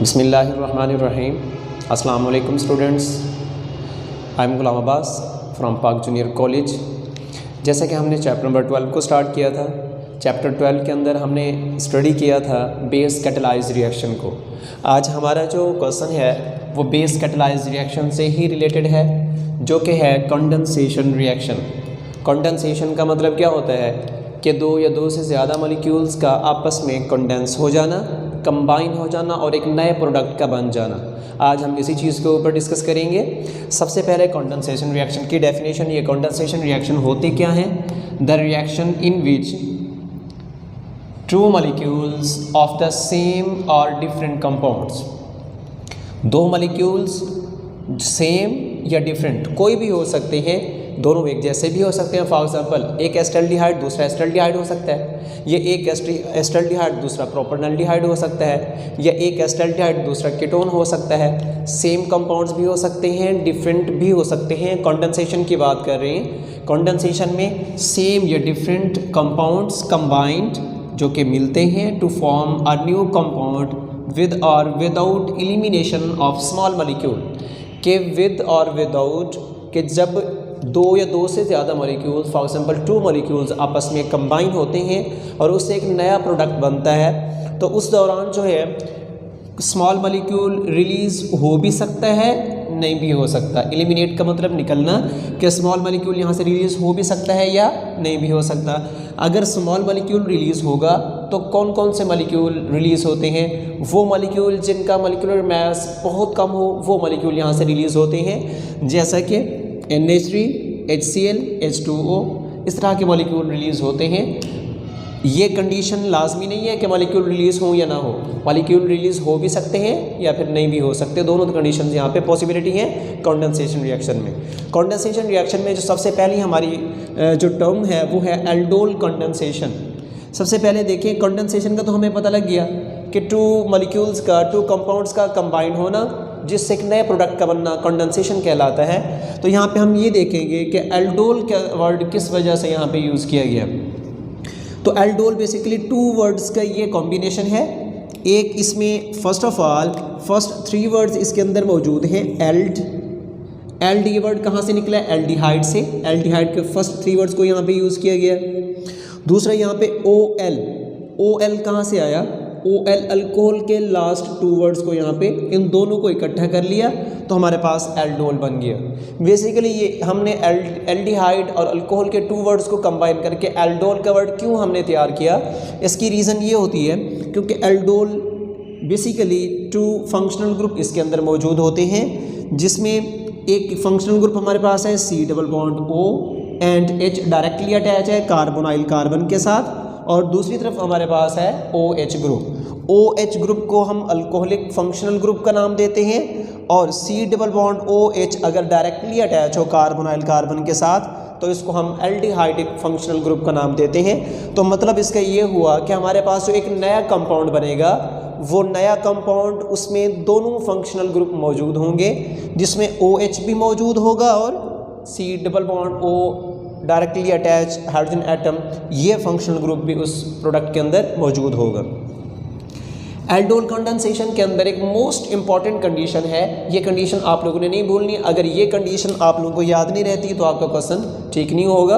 बिस्मिल्लाहिर्रहमानिर्रहीम। अस्सलाम वालेकुम students, I am Ghulam Abbas from पाक जूनियर कॉलेज। जैसा कि हमने चैप्टर नंबर 12 को स्टार्ट किया था, चैप्टर 12 के अंदर हमने स्टडी किया था बेस कैटलाइज्ड रिएक्शन को। आज हमारा जो क्वेश्चन है वो बेस कैटलाइज्ड रिएक्शन से ही रिलेटेड है, जो कि है कंडेंसेशन रिएक्शन। कंडेंसेशन का मतलब क्या होता है कि दो या दो से ज़्यादा मॉलिक्यूल्स का आपस में कंडेंस हो जाना, कंबाइन हो जाना और एक नए प्रोडक्ट का बन जाना। आज हम इसी चीज़ के ऊपर डिस्कस करेंगे। सबसे पहले कंडेंसेशन रिएक्शन की डेफिनेशन। ये कंडेंसेशन रिएक्शन होते क्या हैं? The reaction in which two molecules of the same और डिफरेंट कंपाउंड्स, दो मॉलिक्यूल्स सेम या डिफरेंट कोई भी हो सकते हैं, दोनों एक जैसे भी हो सकते हैं। फॉर एग्जांपल, एक एस्टल्डिहाइड दूसरा एस्टल्डिहाइड हो सकता है, ये एक एस्टल्डिहाइड दूसरा प्रोपेनल्डिहाइड हो सकता है, या एक एस्टल्डिहाइड दूसरा कीटोन हो सकता है। सेम कंपाउंड्स भी हो सकते हैं, डिफरेंट भी हो सकते हैं। कंडेंसेशन की बात कर रहे हैं। कंडेंसेशन में सेम या डिफरेंट कंपाउंड्स कंबाइंड जो कि मिलते हैं to form a new compound with और without elimination of small molecule. के विद और विदाउट के जब दो या दो से ज़्यादा molecules, for example two molecules आपस में कंबाइन होते हैं और उससे एक नया प्रोडक्ट बनता है, तो उस दौरान जो है स्मॉल मॉलिक्यूल रिलीज़ हो भी सकता है, नहीं भी हो सकता। एलिमिनेट का मतलब निकलना, कि स्मॉल मॉलिक्यूल यहाँ से रिलीज़ हो भी सकता है या नहीं भी हो सकता। अगर स्मॉल मॉलिक्यूल रिलीज़ होगा तो कौन कौन से मॉलिक्यूल रिलीज़ होते हैं? वो मॉलिक्यूल जिनका मॉलिक्यूलर मास बहुत कम हो, वो मॉलिक्यूल यहाँ से रिलीज़ होते हैं, जैसा कि NH3, HCl, H2O, इस तरह के मॉलिक्यूल रिलीज़ होते हैं। ये कंडीशन लाजमी नहीं है कि मॉलिक्यूल रिलीज़ हो या ना हो। मॉलिक्यूल रिलीज़ हो भी सकते हैं या फिर नहीं भी हो सकते, दोनों कंडीशन यहाँ पे पॉसिबिलिटी है कंडेंसेशन रिएक्शन में। कंडेंसेशन रिएक्शन में जो सबसे पहली हमारी जो टर्म है वो है एल्डोल कंडेंसेशन। सबसे पहले देखिए, कंडेंसेशन का तो हमें पता लग गया कि टू मॉलिक्यूल्स का, टू कंपाउंड्स का कंबाइन होना जिससे एक नए प्रोडक्ट का बनना कंडेंसेशन कहलाता है। तो यहाँ पे हम ये देखेंगे कि एल्डोल का वर्ड किस वजह से यहाँ पे यूज़ किया गया। तो एल्डोल बेसिकली टू वर्ड्स का ये कॉम्बिनेशन है। एक इसमें first of all first three words इसके अंदर मौजूद हैं। एल्ड ये वर्ड कहाँ से निकला है? एल्डिहाइड से। एल्डिहाइड के फर्स्ट थ्री वर्ड्स को यहाँ पे यूज़ किया गया। दूसरा यहाँ पे ओ एल कहाँ से आया? OL अल्कोहल के लास्ट टू वर्ड्स को यहाँ पे इन दोनों को इकट्ठा कर लिया तो हमारे पास एल्डोल बन गया। बेसिकली ये हमने एल्डिहाइड और अल्कोहल के टू वर्ड्स को कंबाइन करके एल्डोल का वर्ड क्यों हमने तैयार किया, इसकी रीज़न ये होती है क्योंकि aldol basically two functional group इसके अंदर मौजूद होते हैं, जिसमें एक फंक्शनल ग्रुप हमारे पास है C double bond O and H directly attach है कार्बोनाइल कार्बन के साथ, और दूसरी तरफ हमारे पास है OH ग्रुप। OH ग्रुप को हम अल्कोहलिक फंक्शनल ग्रुप का नाम देते हैं, और C डबल बॉन्ड OH अगर डायरेक्टली अटैच हो कार्बोनाइल कार्बन के साथ तो इसको हम एल्डिहाइडिक फंक्शनल ग्रुप का नाम देते हैं। तो मतलब इसका ये हुआ कि हमारे पास जो एक नया कंपाउंड बनेगा, वो नया कंपाउंड उसमें दोनों फंक्शनल ग्रुप मौजूद होंगे, जिसमें OH भी मौजूद होगा और C double bond O directly attach hydrogen atom, ये फंक्शनल ग्रुप भी उस प्रोडक्ट के अंदर मौजूद होगा। एल्डोल कंडेंसेशन के अंदर एक मोस्ट इंपॉर्टेंट कंडीशन है, ये कंडीशन आप लोगों ने नहीं भूलनी। अगर ये कंडीशन आप लोगों को याद नहीं रहती तो आपका क्वेश्चन ठीक नहीं होगा,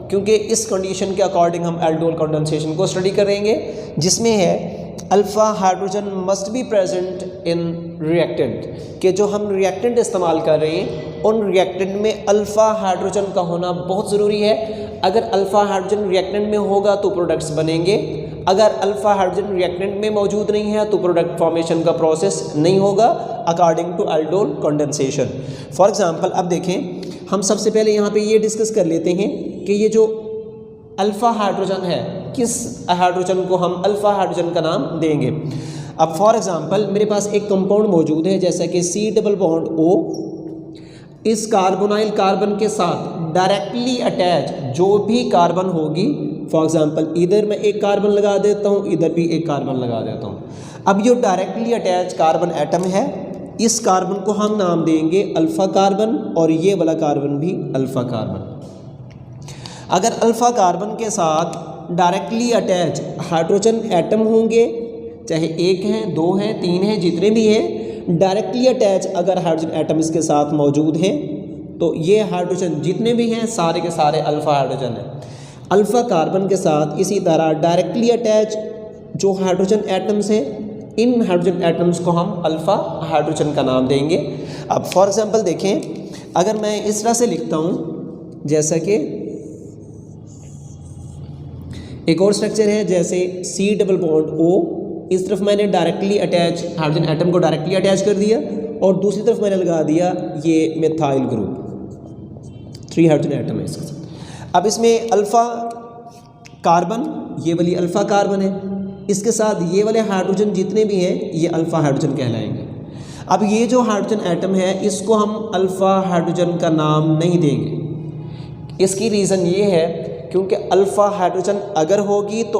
क्योंकि इस कंडीशन के अकॉर्डिंग हम एल्डोल कंडेंसेशन को स्टडी करेंगे, जिसमें है alpha hydrogen must be present in reactant, कि जो हम रिएक्टेंट इस्तेमाल कर रहे हैं उन रिएक्टेंट में अल्फ़ा हाइड्रोजन का होना बहुत ज़रूरी है। अगर अल्फ़ा हाइड्रोजन रिएक्टेंट में होगा तो प्रोडक्ट्स बनेंगे, अगर अल्फ़ा हाइड्रोजन रिएक्टेंट में मौजूद नहीं है तो प्रोडक्ट फॉर्मेशन का प्रोसेस नहीं होगा according to aldol condensation. For example, अब देखें, हम सबसे पहले यहाँ पे ये डिस्कस कर लेते हैं कि ये जो अल्फ़ा हाइड्रोजन है, किस हाइड्रोजन को हम अल्फ़ा हाइड्रोजन का नाम देंगे। अब फॉर एग्जांपल मेरे पास एक कंपाउंड मौजूद है जैसा कि C डबल बॉन्ड O, इस कार्बोनाइल कार्बन के साथ डायरेक्टली अटैच जो भी कार्बन होगी, फॉर एग्जांपल इधर मैं एक कार्बन लगा देता हूँ, इधर भी एक कार्बन लगा देता हूँ। अब ये डायरेक्टली अटैच कार्बन एटम है, इस कार्बन को हम नाम देंगे अल्फ़ा कार्बन, और ये वाला कार्बन भी अल्फ़ा कार्बन। अगर अल्फ़ा कार्बन के साथ डायरेक्टली अटैच हाइड्रोजन एटम होंगे चाहे एक हैं, दो हैं, तीन हैं, जितने भी हैं, डायरेक्टली अटैच अगर हाइड्रोजन एटम इसके साथ मौजूद हैं तो ये हाइड्रोजन जितने भी हैं सारे के सारे अल्फ़ा हाइड्रोजन हैं। अल्फ़ा कार्बन के साथ इसी तरह डायरेक्टली अटैच जो हाइड्रोजन एटम्स हैं, इन हाइड्रोजन एटम्स को हम अल्फ़ा हाइड्रोजन का नाम देंगे। अब फॉर एग्जांपल देखें, अगर मैं इस तरह से लिखता हूँ, जैसा कि एक और स्ट्रक्चर है जैसे C+O, इस तरफ मैंने डायरेक्टली अटैच हाइड्रोजन एटम को डायरेक्टली अटैच कर दिया और दूसरी तरफ मैंने लगा दिया ये मिथाइल ग्रुप, 3 हाइड्रोजन एटम है इसके साथ। अब इसमें अल्फ़ा कार्बन, ये वाली अल्फ़ा कार्बन है, इसके साथ ये वाले हाइड्रोजन जितने भी हैं ये अल्फ़ा हाइड्रोजन कहलाएंगे। अब ये जो हाइड्रोजन एटम है इसको हम अल्फ़ा हाइड्रोजन का नाम नहीं देंगे। इसकी रीज़न ये है क्योंकि अल्फ़ा हाइड्रोजन अगर होगी तो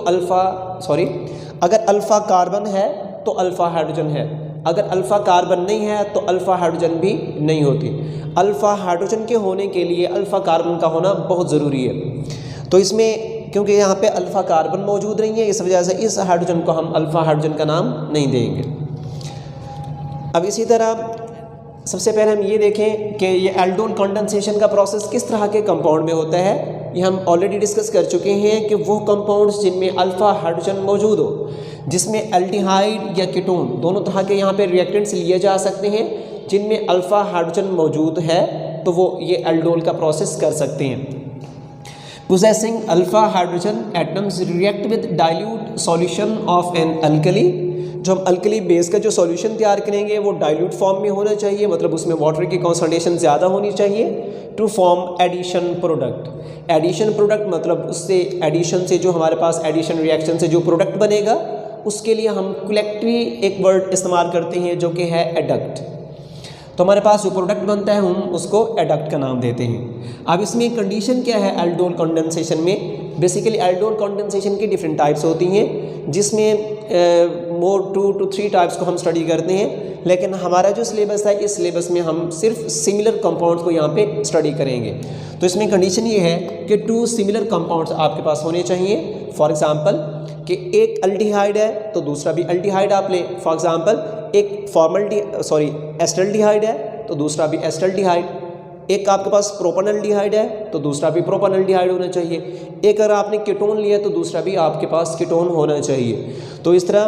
अगर अल्फ़ा कार्बन है तो अल्फ़ा हाइड्रोजन है, अगर अल्फ़ा कार्बन नहीं है तो अल्फ़ा हाइड्रोजन भी नहीं होती। अल्फ़ा हाइड्रोजन के होने के लिए अल्फ़ा कार्बन का होना बहुत ज़रूरी है। तो इसमें क्योंकि यहाँ पे अल्फ़ा कार्बन मौजूद नहीं है, इस वजह से इस हाइड्रोजन को हम अल्फ़ा हाइड्रोजन का नाम नहीं देंगे। अब इसी तरह सबसे पहले हम ये देखें कि ये एल्डोल कंडेंसेशन का प्रोसेस किस तरह के कंपाउंड में होता है। ये हम ऑलरेडी डिस्कस कर चुके हैं कि वो कंपाउंड्स जिनमें अल्फ़ा हाइड्रोजन मौजूद हो, जिसमें एल्डिहाइड या कीटोन दोनों तरह के यहाँ पे रिएक्टेंट्स लिए जा सकते हैं, जिनमें अल्फ़ा हाइड्रोजन मौजूद है तो वो ये एल्डोल का प्रोसेस कर सकते हैं। Possessing alpha hydrogen atoms react with dilute solution of an alkali। जो हम अल्कली बेस का जो सॉल्यूशन तैयार करेंगे वो डाइल्यूट फॉर्म में होना चाहिए, मतलब उसमें वाटर की कॉन्सनट्रेशन ज़्यादा होनी चाहिए, to form addition product. Addition product मतलब उससे एडिशन से जो हमारे पास एडिशन रिएक्शन से जो प्रोडक्ट बनेगा उसके लिए हम कलेक्टिवली एक वर्ड इस्तेमाल करते हैं जो कि है एडक्ट। तो हमारे पास जो प्रोडक्ट बनता है हम उसको एडक्ट का नाम देते हैं। अब इसमें कंडीशन क्या है एल्डोल कंडेंसेशन में? बेसिकली एल्डोल कंडेंसेशन की डिफरेंट टाइप्स होती हैं, जिसमें मोर 2 to 3 टाइप्स को हम स्टडी करते हैं, लेकिन हमारा जो सिलेबस है इस सिलेबस में हम सिर्फ सिमिलर कंपाउंड्स को यहाँ पे स्टडी करेंगे। तो इसमें कंडीशन ये है कि 2 सिमिलर कंपाउंड्स आपके पास होने चाहिए। फॉर एग्जांपल कि एक अल्डिहाइड है तो दूसरा भी अल्डिहाइड आप लें। फॉर एग्जांपल एक एस्टल्डिहाइड है तो दूसरा भी एस्टल्डिहाइड, एक आपके पास प्रोपेनल्डिहाइड है तो दूसरा भी प्रोपेनल्डिहाइड होना चाहिए, एक अगर आपने कीटोन लिया तो दूसरा भी आपके पास कीटोन होना चाहिए। तो इस तरह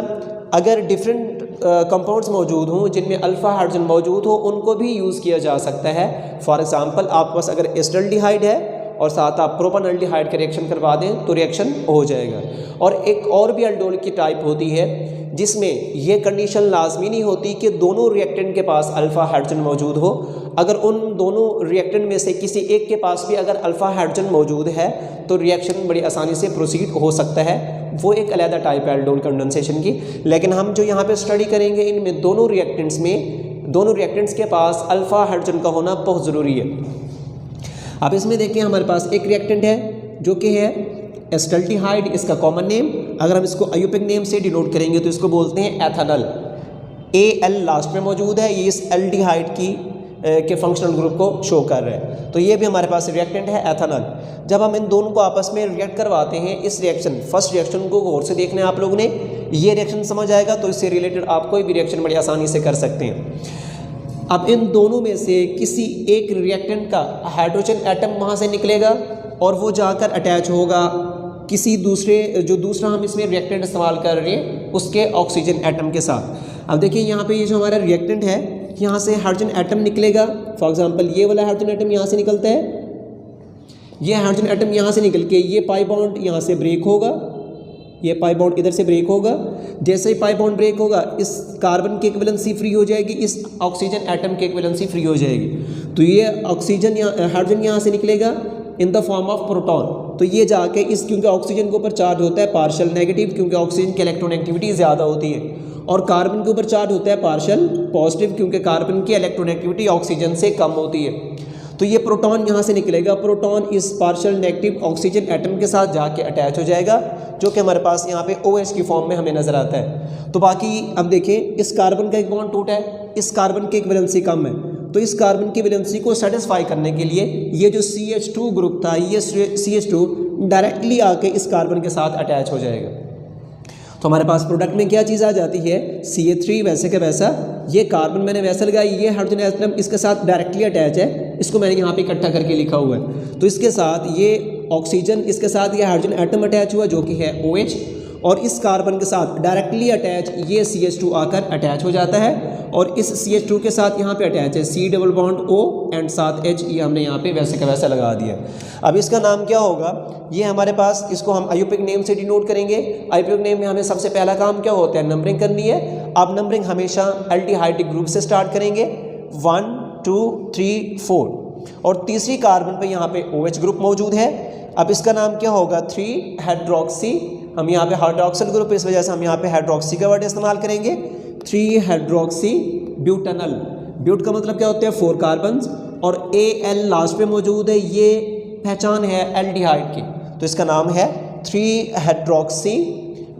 अगर डिफरेंट कंपाउंड्स मौजूद हों जिनमें अल्फ़ा हाइड्रोजन मौजूद हो उनको भी यूज़ किया जा सकता है। फॉर एग्जांपल आपके पास अगर एस्टल्डिहाइड है और साथ आप प्रोपेनल्डिहाइड का रिएक्शन करवा दें तो रिएक्शन हो जाएगा। और एक और भी एल्डोल की टाइप होती है जिसमें ये कंडीशन लाजमी नहीं होती कि दोनों रिएक्टेंट के पास अल्फ़ा हाइड्रोजन मौजूद हो। अगर उन दोनों रिएक्टेंट में से किसी एक के पास भी अगर अल्फ़ा हाइड्रोजन मौजूद है तो रिएक्शन बड़ी आसानी से प्रोसीड हो सकता है। वो एक अलग टाइप है एल्डोल कंडेंसेशन की। लेकिन हम जो यहाँ पे स्टडी करेंगे इनमें दोनों रिएक्टेंट्स के पास अल्फ़ा हाइड्रोजन का होना बहुत ज़रूरी है। अब इसमें देखिए हमारे पास एक रिएक्टेंट है जो कि है एस्टल्डिहाइड, इसका कॉमन नेम अगर हम इसको आयुपिक नेम से डिनोट करेंगे तो इसको बोलते हैं एथेनॉल। AL लास्ट में मौजूद है, ये इस एल्डिहाइड के फंक्शनल ग्रुप को शो कर रहा है। तो ये भी हमारे पास रिएक्टेंट है एथेनॉल। जब हम इन दोनों को आपस में रिएक्ट करवाते हैं, इस फर्स्ट रिएक्शन को गौर से देखना है आप लोगों ने, ये रिएक्शन समझ आएगा तो इससे रिलेटेड आप कोई भी रिएक्शन बड़ी आसानी से कर सकते हैं। अब इन दोनों में से किसी एक रिएक्टेंट का हाइड्रोजन एटम वहाँ से निकलेगा और वो जाकर अटैच होगा किसी दूसरा हम इसमें रिएक्टेंट इस्तेमाल कर रहे हैं उसके ऑक्सीजन एटम के साथ। अब देखिए यहाँ पे ये जो हमारा रिएक्टेंट है यहाँ से हाइड्रोजन एटम निकलेगा। फॉर एग्जांपल ये वाला हाइड्रोजन एटम यहाँ से निकलता है, ये हाइड्रोजन एटम यहाँ से निकल के ये पाई बॉन्ड यहाँ से ब्रेक होगा, ये पाई बॉन्ड इधर से ब्रेक होगा। जैसे ही पाई बॉन्ड ब्रेक होगा इस कार्बन की इक्विवेलेंसी फ्री हो जाएगी, इस ऑक्सीजन एटम की इक्विवेलेंसी फ्री हो जाएगी। तो ये ऑक्सीजन हाइड्रोजन यहाँ से निकलेगा in the form of proton. तो ये जाके क्योंकि ऑक्सीजन के ऊपर चार्ज होता है पार्शियल नेगेटिव, क्योंकि ऑक्सीजन की इलेक्ट्रोनेगेटिविटी ज़्यादा होती है, और कार्बन के ऊपर चार्ज होता है पार्शियल पॉजिटिव, क्योंकि कार्बन की इलेक्ट्रोनेगेटिविटी ऑक्सीजन से कम होती है। तो ये प्रोटॉन यहाँ से निकलेगा, प्रोटॉन इस पार्शियल नेगेटिव ऑक्सीजन एटम के साथ जाके अटैच हो जाएगा, जो कि हमारे पास यहाँ पे OH की फॉर्म में हमें नज़र आता है। तो बाकी अब देखें इस कार्बन का एक बॉन्ड टूटा है, इस कार्बन की एक वैलेंसी कम है, तो इस कार्बन की वैलेंसी को सेटिस्फाई करने के लिए ये जो CH2 ग्रुप था, ये CH2 डायरेक्टली आके इस कार्बन के साथ अटैच हो जाएगा। तो तो हमारे पास प्रोडक्ट में क्या चीज़ आ जाती है, CH3 वैसे का वैसा, ये कार्बन मैंने वैसा लगाई, ये हाइड्रोजन एटम इसके साथ डायरेक्टली अटैच है, इसको मैंने यहाँ पे इकट्ठा करके लिखा हुआ है। तो इसके साथ ये ऑक्सीजन, इसके साथ ये हाइड्रोजन एटम अटैच हुआ जो कि है OH, और इस कार्बन के साथ डायरेक्टली अटैच ये CH2 आकर अटैच हो जाता है, और इस CH2 के साथ यहाँ पे अटैच है C double bond O and साथ H, ये हमने यहाँ पे वैसे का वैसा लगा दिया। अब इसका नाम क्या होगा, ये हमारे पास, इसको हम आयुपिक नेम से डिनोट करेंगे। आयुपिक नेम में हमें सबसे पहला काम क्या होता है, नंबरिंग करनी है। अब नंबरिंग हमेशा एल्डिहाइडिक ग्रुप से स्टार्ट करेंगे, 1 2 3 4, और तीसरी कार्बन पे यहाँ पे OH ग्रुप मौजूद है। अब इसका नाम क्या होगा, 3 हाइड्रोक्सी, हम यहाँ पे हाइड्रोक्सिल ग्रुप, इस वजह से हम यहाँ पे हाइड्रोक्सी का वर्ड इस्तेमाल करेंगे। 3 हाइड्रोक्सी ब्यूटानल, ब्यूट का मतलब क्या होता है 4 कार्बन, और Al लास्ट पे मौजूद है, ये पहचान है एल्डिहाइड की, तो इसका नाम है 3 हाइड्रोक्सी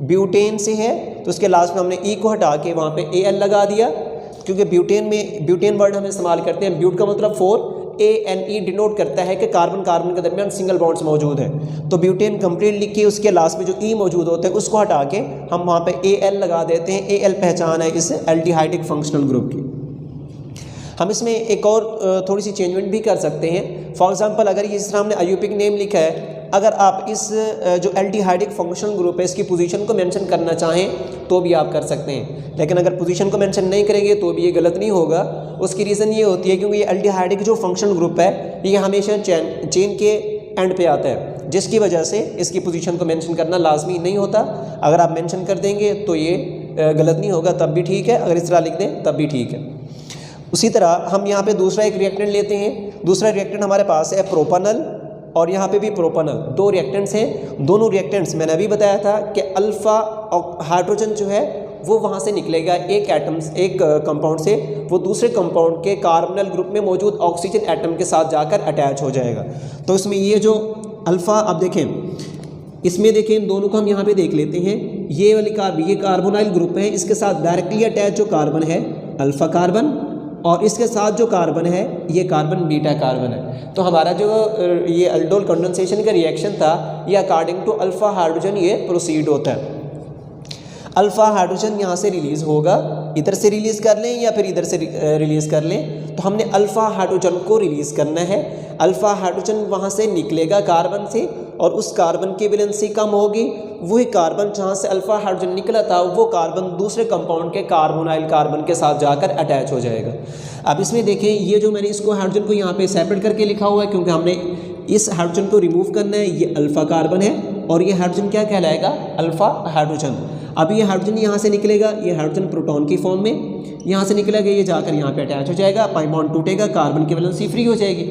ब्यूटेन से है, तो उसके लास्ट में हमने E को हटा के वहाँ पे Al लगा दिया, क्योंकि ब्यूटेन में ब्यूटेन वर्ड हम इस्तेमाल करते हैं, ब्यूट का मतलब 4, ANE डिनोट करता है कि कार्बन कार्बन के दरमियान सिंगल बॉन्ड्स मौजूद है। तो ब्यूटेन कंप्लीट लिख के उसके लास्ट में जो E मौजूद होता है उसको हटा के हम वहाँ पे Al लगा देते हैं। Al पहचान है इस एल्डिहाइडिक फंक्शनल ग्रुप की। हम इसमें एक और थोड़ी सी चेंजमेंट भी कर सकते हैं। फॉर एग्जांपल, अगर ये इस तरह हमने आयुपिक नेम लिखा है, अगर आप इस जो एल्डिहाइडिक फंक्शनल ग्रुप है इसकी पोजीशन को मेंशन करना चाहें तो भी आप कर सकते हैं, लेकिन अगर पोजीशन को मेंशन नहीं करेंगे तो भी ये गलत नहीं होगा। उसकी रीज़न ये होती है क्योंकि ये एल्डिहाइडिक जो फंक्शनल ग्रुप है ये हमेशा चेन के एंड पे आता है, जिसकी वजह से इसकी पोजीशन को मेंशन करना लाजमी नहीं होता। अगर आप मेंशन कर देंगे तो ये गलत नहीं होगा, तब भी ठीक है, अगर इस तरह लिख दें तब भी ठीक है। उसी तरह हम यहाँ पे दूसरा एक रिएक्टेंट लेते हैं। दूसरा रिएक्टेंट हमारे पास है प्रोपानल, और यहाँ पे भी प्रोपानल। 2 रिएक्टेंट्स हैं। दोनों रिएक्टेंट्स मैंने अभी बताया था कि अल्फ़ा हाइड्रोजन जो है वो वहाँ से निकलेगा एक कंपाउंड से, वो दूसरे कंपाउंड के कार्बोनिल ग्रुप में मौजूद ऑक्सीजन एटम के साथ जाकर अटैच हो जाएगा। तो इसमें ये जो अल्फ़ा, आप देखें इसमें देखें, इन दोनों को हम यहाँ पे देख लेते हैं। ये वाली ये कार्बोनाइल ग्रुप है, इसके साथ डायरेक्टली अटैच जो कार्बन है अल्फ़ा कार्बन, और इसके साथ जो कार्बन है ये कार्बन बीटा कार्बन है। तो हमारा जो ये अल्डोल कंडेंसेशन का रिएक्शन था ये अकॉर्डिंग टू अल्फ़ा हाइड्रोजन ये प्रोसीड होता है। अल्फ़ा हाइड्रोजन यहाँ से रिलीज़ होगा, इधर से रिलीज़ कर लें या फिर इधर से रिलीज़ कर लें, तो हमने अल्फ़ा हाइड्रोजन को रिलीज़ करना है। अल्फ़ा हाइड्रोजन वहाँ से निकलेगा कार्बन से, और उस कार्बन की वैलेंसी कम होगी। वही कार्बन जहाँ से अल्फ़ा हाइड्रोजन निकला था वो कार्बन दूसरे कंपाउंड के कार्बोनाइल कार्बन के साथ जाकर अटैच हो जाएगा। अब इसमें देखें, ये जो मैंने इसको हाइड्रोजन को यहाँ पे सेपरेट करके लिखा हुआ है क्योंकि हमने इस हाइड्रोजन को रिमूव करना है। ये अल्फ़ा कार्बन है और ये हाइड्रोजन क्या कहलाएगा, अल्फ़ा हाइड्रोजन। अब ये हाइड्रोजन यहाँ से निकलेगा, ये हाइड्रोजन प्रोटॉन की फॉर्म में यहाँ से निकलेगा, ये जाकर यहाँ पे अटैच हो जाएगा, पाई बॉन्ड टूटेगा, कार्बन की वैलेंसी फ्री हो जाएगी।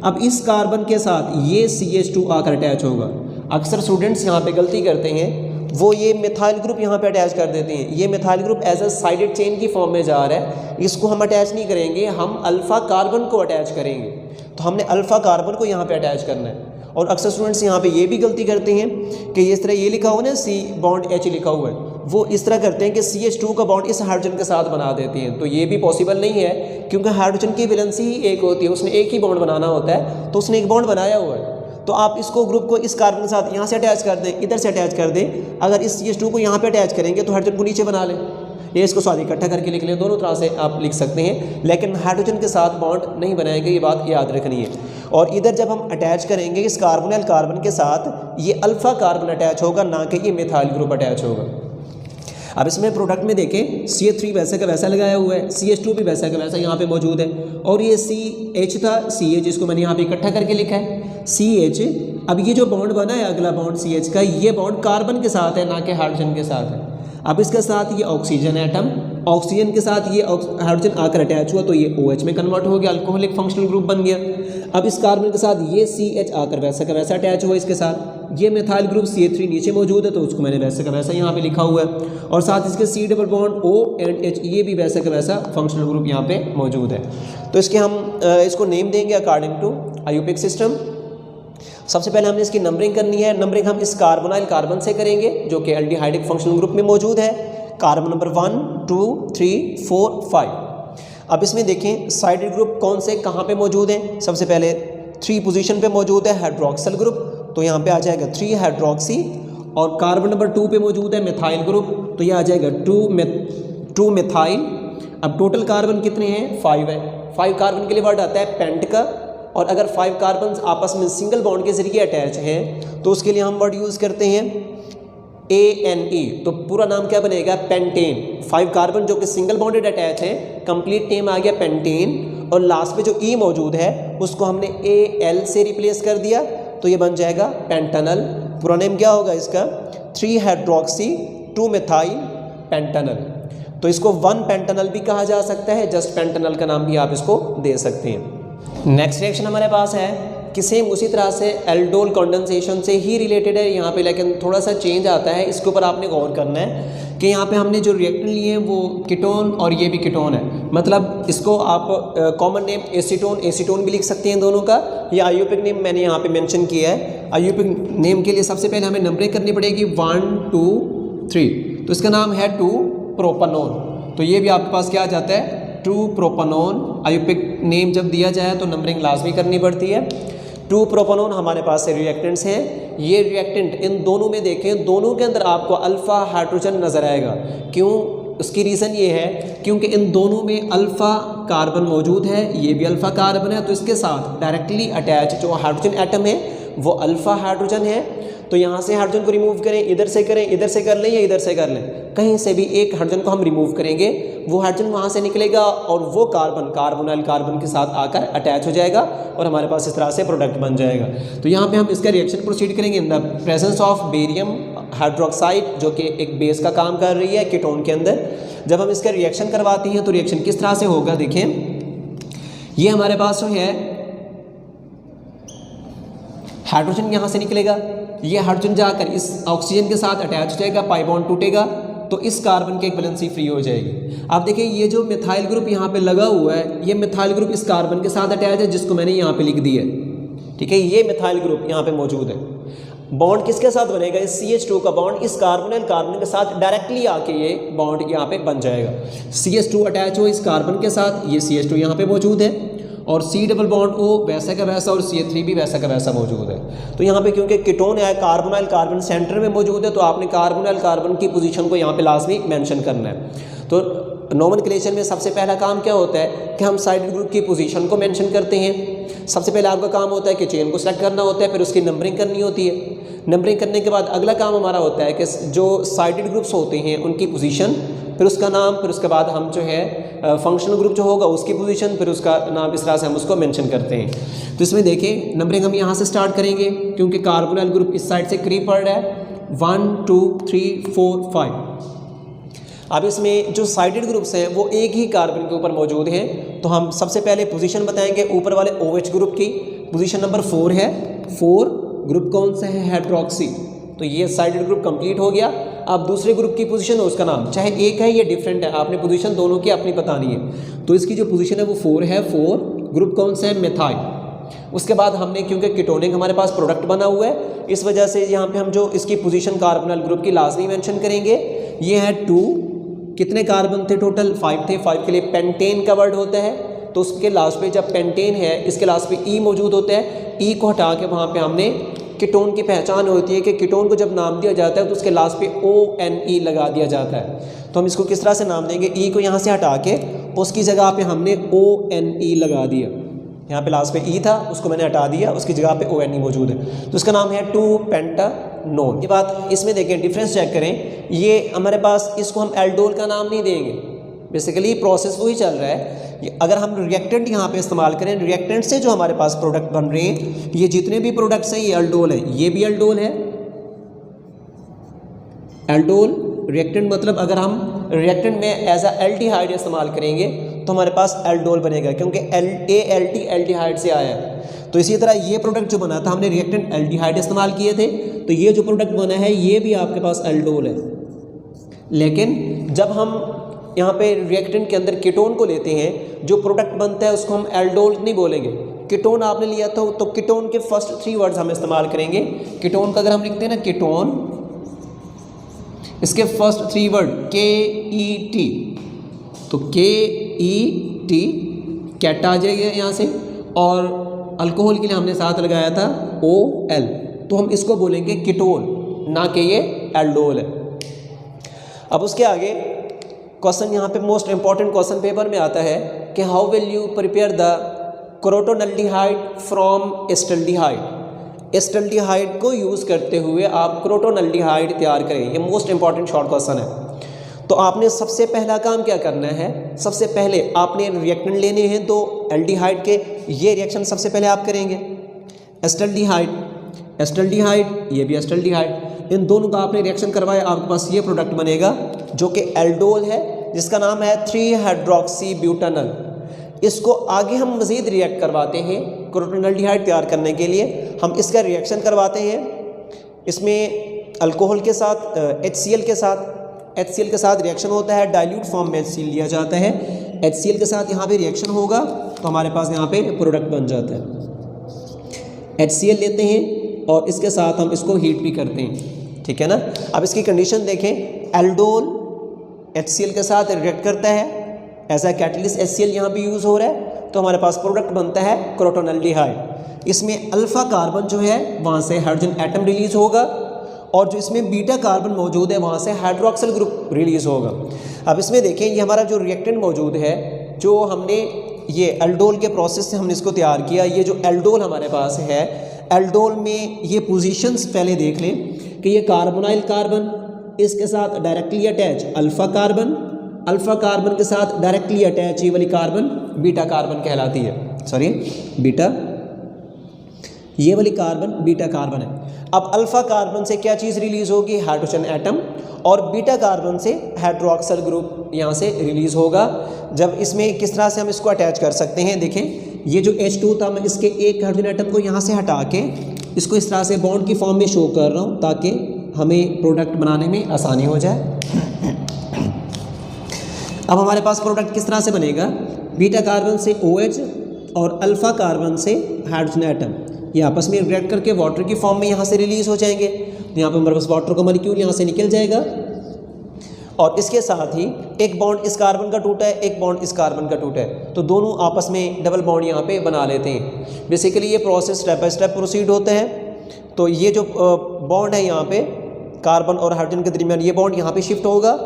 अब इस कार्बन के साथ ये CH2 आकर अटैच होगा। अक्सर स्टूडेंट्स यहाँ पे गलती करते हैं, वो ये मिथाइल ग्रुप यहाँ पे अटैच कर देते हैं। ये methyl group as a sided chain की फॉर्म में जा रहा है, इसको हम अटैच नहीं करेंगे, हम अल्फ़ा कार्बन को अटैच करेंगे। तो हमने अल्फ़ा कार्बन को यहाँ पे अटैच करना है। और अक्सर स्टूडेंट्स यहाँ पे ये भी गलती करते हैं कि इस तरह ये लिखा हुआ है ना C बॉन्ड H लिखा हुआ है, वो इस तरह करते हैं कि CH2 का बॉन्ड इस हाइड्रोजन के साथ बना देते हैं। तो ये भी पॉसिबल नहीं है क्योंकि हाइड्रोजन की वैलेंसी ही एक होती है, उसने एक ही बॉन्ड बनाना होता है, तो उसने एक बॉन्ड बनाया हुआ है। तो आप इसको ग्रुप को इस कार्बन के साथ यहाँ से अटैच कर दें, इधर से अटैच कर दें। अगर इस CH2 को यहाँ पे अटैच करेंगे तो हाइड्रोजन को नीचे बना लें, ये इसको साथ इकट्ठा करके लिख लें, दोनों तरह से आप लिख सकते हैं, लेकिन हाइड्रोजन के साथ बॉन्ड नहीं बनाएंगे, ये बात याद रखनी है। और इधर जब हम अटैच करेंगे इस कार्बोनिल कार्बन के साथ, ये अल्फ़ा कार्बन अटैच होगा, ना कि ये मिथाइल ग्रुप अटैच होगा। अब इसमें प्रोडक्ट में देखें, CH3 वैसे का वैसा लगाया हुआ है, CH2 भी वैसा का वैसा यहाँ पे मौजूद है, और ये CH था, CH इसको मैंने यहाँ पे इकट्ठा करके लिखा है CH। अब ये जो बॉन्ड बना है अगला बॉन्ड CH का, ये बॉन्ड कार्बन के साथ है, ना कि हाइड्रोजन के साथ है। अब इसके साथ ये ऑक्सीजन एटम, ऑक्सीजन के साथ ये हाइड्रोजन आकर अटैच हुआ तो ये OH में कन्वर्ट हो गया, अल्कोहलिक फंक्शनल ग्रुप बन गया। अब इस कार्बन के साथ ये CH आकर वैसा का वैसा अटैच हुआ इसके साथ, ये मिथाइल ग्रुप CH3 नीचे मौजूद है तो उसको मैंने वैसे का वैसा यहाँ पे लिखा हुआ है, और साथ इसके C double bond O and H, ये भी वैसा का वैसा फंक्शनल ग्रुप यहाँ पे मौजूद है। तो इसके हम इसको नेम देंगे अकॉर्डिंग टू आयुपिक सिस्टम। सबसे पहले हमने इसकी नंबरिंग करनी है। नंबरिंग हम इस कार्बोनाइल कार्बन से करेंगे जो कि एल्डिहाइडिक फंक्शनल ग्रुप में मौजूद है, कार्बन नंबर 1 2 3 4 5। अब इसमें देखें साइडेड ग्रुप कौन से कहाँ पे मौजूद हैं। सबसे पहले 3 पोजीशन पे मौजूद है हाइड्रोक्सिल ग्रुप, तो यहाँ पे आ जाएगा 3 हाइड्रोक्सी, और कार्बन नंबर 2 पे मौजूद है मिथाइल ग्रुप, तो ये आ जाएगा 2 मेथाइल। अब टोटल कार्बन कितने हैं, 5 है। 5 कार्बन के लिए वर्ड आता है पेंट का, और अगर 5 कार्बन आपस में सिंगल बॉन्ड के जरिए अटैच हैं तो उसके लिए हम वर्ड यूज़ करते हैं ANE। तो पूरा नाम क्या बनेगा, पेंटेन। 5 कार्बन जो कि सिंगल बॉन्डेड अटैच है, कंप्लीट नेम आ गया पेंटेन, और लास्ट में जो E मौजूद है उसको हमने AL से रिप्लेस कर दिया, तो ये बन जाएगा पेंटानल। पूरा नेम क्या होगा इसका, 3 हाइड्रोक्सी 2 मेथाइल पेंटानल। तो इसको 1 पेंटानल भी कहा जा सकता है, जस्ट पेंटानल का नाम भी आप इसको दे सकते हैं। नेक्स्ट रिएक्शन हमारे पास है कि सेम उसी तरह से एल्डोल कंडेंसेशन से ही रिलेटेड है यहाँ पे, लेकिन थोड़ा सा चेंज आता है। इसके ऊपर आपने गौर करना है कि यहाँ पे हमने जो रिएक्टेंट लिए हैं वो कीटोन और ये भी कीटोन है, मतलब इसको आप कॉमन नेम एसीटोन भी लिख सकते हैं दोनों का, या आईयूपीएक नेम मैंने यहाँ पे मेंशन किया है। आईयूपीएक नेम के लिए सबसे पहले हमें नंबरिंग करनी पड़ेगी 1 2 3, तो इसका नाम है 2 प्रोपानोन। तो ये भी आपके पास क्या आ जाता है, 2 प्रोपानोन। आईयूपीएक नेम जब दिया जाए तो नंबरिंग लाजमी करनी पड़ती है। 2 प्रोपानोन हमारे पास से रिएक्टेंट्स हैं। ये रिएक्टेंट इन दोनों में देखें, दोनों के अंदर आपको अल्फ़ा हाइड्रोजन नज़र आएगा। क्यों, उसकी रीज़न ये है क्योंकि इन दोनों में अल्फ़ा कार्बन मौजूद है, ये भी अल्फ़ा कार्बन है, तो इसके साथ डायरेक्टली अटैच जो हाइड्रोजन एटम है वो अल्फ़ा हाइड्रोजन है। तो यहाँ से हाइड्रोजन को रिमूव करें, इधर से करें, इधर से कर लें या इधर से कर लें, कहीं से भी एक हाइड्रोजन को हम रिमूव करेंगे, वो हाइड्रोजन वहाँ से निकलेगा और वो कार्बोनाइल कार्बन के साथ आकर अटैच हो जाएगा और हमारे पास इस तरह से प्रोडक्ट बन जाएगा। तो यहाँ पे हम इसका रिएक्शन प्रोसीड करेंगे in the presence of barium hydroxide, जो कि एक बेस का काम कर रही है कीटोन के अंदर। जब हम इसका रिएक्शन करवाते हैं तो रिएक्शन किस तरह से होगा, देखें ये हमारे पास जो है हाइड्रोजन यहाँ से निकलेगा, ये हाइड्रोजन जाकर इस ऑक्सीजन के साथ अटैच हो जाएगा, पाई बॉन्ड टूटेगा तो इस कार्बन की एक वैलेंसी फ्री हो जाएगी। आप देखिए ये जो मिथाइल ग्रुप यहाँ पे लगा हुआ है, ये मिथाइल ग्रुप इस कार्बन के साथ अटैच है, जिसको मैंने यहाँ पे लिख दिया है, ठीक है। ये मिथाइल ग्रुप यहाँ पे मौजूद है। बॉन्ड किसके साथ बनेगा, इस CH2 का बॉन्ड इस कार्बन के साथ डायरेक्टली आके ये बॉन्ड यहाँ पे बन जाएगा। CH2 अटैच हो इस कार्बन के साथ, ये CH2 यहाँ पे मौजूद है, और C डबल बॉन्ड O वैसा का वैसा और CH3 भी वैसा का वैसा मौजूद है। तो यहाँ पे क्योंकि कीटोन है, कार्बोनाइल कार्बन सेंटर में मौजूद है, तो आपने कार्बोनाइल कार्बन की पोजीशन को यहाँ पे लाजमी मेंशन करना है। तो नोमेनक्लेचर में सबसे पहला काम क्या होता है कि हम साइड ग्रुप की पोजीशन को मेंशन करते हैं। सबसे पहले आपका काम होता है कि चेन को सेलेक्ट करना होता है, फिर उसकी नंबरिंग करनी होती है। नंबरिंग करने के बाद अगला काम हमारा होता है कि जो साइडेड ग्रुप्स होते हैं उनकी पोजीशन, फिर उसका नाम, फिर उसके बाद हम जो है फंक्शनल ग्रुप जो होगा उसकी पोजीशन, फिर उसका नाम, इस तरह से हम उसको मेंशन करते हैं। तो इसमें देखें नंबरिंग हम यहाँ से स्टार्ट करेंगे क्योंकि कार्बोनाइल ग्रुप इस साइड से करीब पड़ रहा है। 1 2 3 4 5। अब इसमें जो साइडेड ग्रुप्स हैं वो एक ही कार्बन के ऊपर मौजूद हैं, तो हम सबसे पहले पोजीशन बताएंगे ऊपर वाले OH ग्रुप की। पोजीशन नंबर 4 है। 4 ग्रुप कौन सा है, हाइड्रोक्सी। तो ये साइडेड ग्रुप कंप्लीट हो गया। अब दूसरे ग्रुप की पोजीशन है, उसका नाम चाहे एक है या डिफरेंट है, आपने पोजीशन दोनों की अपनी बतानी है। तो इसकी जो पोजीशन है वो 4 है। 4 ग्रुप कौन सा है, मेथाइल। उसके बाद हमने क्योंकि कीटोनिक हमारे पास प्रोडक्ट बना हुआ है, इस वजह से यहाँ पे हम जो इसकी पोजीशन कार्बोनाइल ग्रुप की लाजमी मेंशन करेंगे। ये है 2, कितने कार्बन थे टोटल, 5 थे। 5 के लिए पेंटेन का वर्ड होता है, तो उसके लास्ट पे जब पेंटेन है इसके लास्ट पे E मौजूद होता है। E को हटा के वहाँ पे हमने कीटोन की पहचान होती है कि कीटोन को जब नाम दिया जाता है तो उसके लास्ट पे ONE लगा दिया जाता है। तो हम इसको किस तरह से नाम देंगे, E को यहाँ से हटा के उसकी जगह पे हमने ONE लगा दिया। यहाँ पे लास्ट पे E था, उसको मैंने हटा दिया, उसकी जगह पे ONE मौजूद है, तो इसका नाम है 2 पेंटानोन। ये बात इसमें देखें, डिफरेंस चेक करें। ये हमारे पास, इसको हम एल्डोल का नाम नहीं देंगे, बेसिकली प्रोसेस वही चल रहा है। अगर हम रिएक्टेंट यहाँ पे इस्तेमाल करें, रिएक्टेंट से जो हमारे पास प्रोडक्ट बन रहे हैं, ये जितने भी प्रोडक्ट्स हैं ये एल्डोल है, ये भी एल्डोल है। एल्डोल रिएक्टेंट मतलब अगर हम रिएक्टेंट में एज अ एल्डिहाइड इस्तेमाल करेंगे तो हमारे पास एल्डोल बनेगा, क्योंकि ALT एल्डिहाइड से आया है। तो इसी तरह ये प्रोडक्ट जो बना था हमने रिएक्टेंट एल्डिहाइड इस्तेमाल किए थे, तो ये जो प्रोडक्ट बना है ये भी आपके पास एल्डोल है। लेकिन जब हम यहाँ पे रिएक्टेंट के अंदर कीटोन को लेते हैं, जो प्रोडक्ट बनता है उसको हम एल्डोल नहीं बोलेंगे। कीटोन आपने लिया था तो कीटोन के फर्स्ट 3 वर्ड्स हम इस्तेमाल करेंगे। कीटोन का अगर हम लिखते हैं ना कीटोन, इसके फर्स्ट 3 वर्ड KET, तो KET कैट आ जाएगा यहाँ से, और अल्कोहल के लिए हमने साथ लगाया था OL, तो हम इसको बोलेंगे कीटोन, ना कि ये एल्डोल है। अब उसके आगे क्वेश्चन यहाँ पे मोस्ट इंपॉर्टेंट क्वेश्चन पेपर में आता है कि how will you prepare the crotonaldehyde from acetaldehyde. Acetaldehyde को यूज़ करते हुए आप क्रोटोनल्डिहाइड तैयार करें। ये मोस्ट इंपॉर्टेंट शॉर्ट क्वेश्चन है। तो आपने सबसे पहला काम क्या करना है, सबसे पहले आपने रिएक्टेंट लेने हैं दो एल्डिहाइड के। ये रिएक्शन सबसे पहले आप करेंगे। एस्टल्डिहाइड, एस्टल्डिहाइड, ये भी एस्टल्डिहाइड, इन दोनों का आपने रिएक्शन करवाया, आपके पास ये प्रोडक्ट बनेगा जो कि एल्डोल है, जिसका नाम है 3-हाइड्रोक्सी-ब्यूटानल। इसको आगे हम मज़ीद रिएक्ट करवाते हैं क्रोटोनल्डिहाइड तैयार करने के लिए। हम इसका रिएक्शन करवाते हैं इसमें अल्कोहल के साथ, HCl के साथ रिएक्शन होता है, डाइल्यूट फॉर्म में HCl लिया जाता है। HCl के साथ यहाँ पे रिएक्शन होगा तो हमारे पास यहाँ पे प्रोडक्ट बन जाता है। HCl लेते हैं और इसके साथ हम इसको हीट भी करते हैं, ठीक है ना। अब इसकी कंडीशन देखें, एल्डोल HCl के साथ रिएक्ट करता है, एज अ कैटलिस्ट HCl यहाँ पे यूज़ हो रहा है, तो हमारे पास प्रोडक्ट बनता है क्रोटोनल्डिहाइड। इसमें अल्फ़ा कार्बन जो है वहाँ से हाइड्रोजन एटम रिलीज़ होगा और जो इसमें बीटा कार्बन मौजूद है वहाँ से हाइड्रोक्सिल ग्रुप रिलीज़ होगा। अब इसमें देखें, ये हमारा जो रिएक्टेंट मौजूद है, जो हमने ये एल्डोल के प्रोसेस से हमने इसको तैयार किया। ये जो एल्डोल हमारे पास है, एल्डोल में ये पोजीशंस पहले देख लें कि ये कार्बोनाइल कार्बन, इसके साथ directly attach alpha carbon, alpha carbon के साथ डायरेक्टली अटैच ये वाली कार्बन बीटा कार्बन कहलाती है, सॉरी बीटा, ये वाली कार्बन बीटा कार्बन है। अब अल्फ़ा कार्बन से क्या चीज़ रिलीज़ होगी, हाइड्रोजन एटम, और बीटा कार्बन से हाइड्रोक्सिल ग्रुप यहाँ से रिलीज़ होगा। जब इसमें किस तरह से हम इसको अटैच कर सकते हैं, देखें ये जो H2 था, मैं इसके एक हाइड्रोजन एटम को यहाँ से हटा के इसको इस तरह से बॉन्ड की फॉर्म में शो कर रहा हूँ ताकि हमें प्रोडक्ट बनाने में आसानी हो जाए। अब हमारे पास प्रोडक्ट किस तरह से बनेगा, बीटा कार्बन से OH और अल्फ़ा कार्बन से हाइड्रोजन एटम, ये आपस में रिएक्ट करके वाटर की फॉर्म में यहाँ से रिलीज़ हो जाएंगे। तो यहाँ पर हमारे पास वाटर का मॉलिक्यूल यहाँ से निकल जाएगा और इसके साथ ही एक बॉन्ड इस कार्बन का टूटा है, एक बॉन्ड इस कार्बन का टूटा है, तो दोनों आपस में डबल बॉन्ड यहाँ पे बना लेते हैं। बेसिकली ये process step by step proceed होता है। तो ये जो बॉन्ड है यहाँ पे कार्बन और हाइड्रोजन के दरमियान, ये बॉन्ड यहाँ पे शिफ्ट होगा,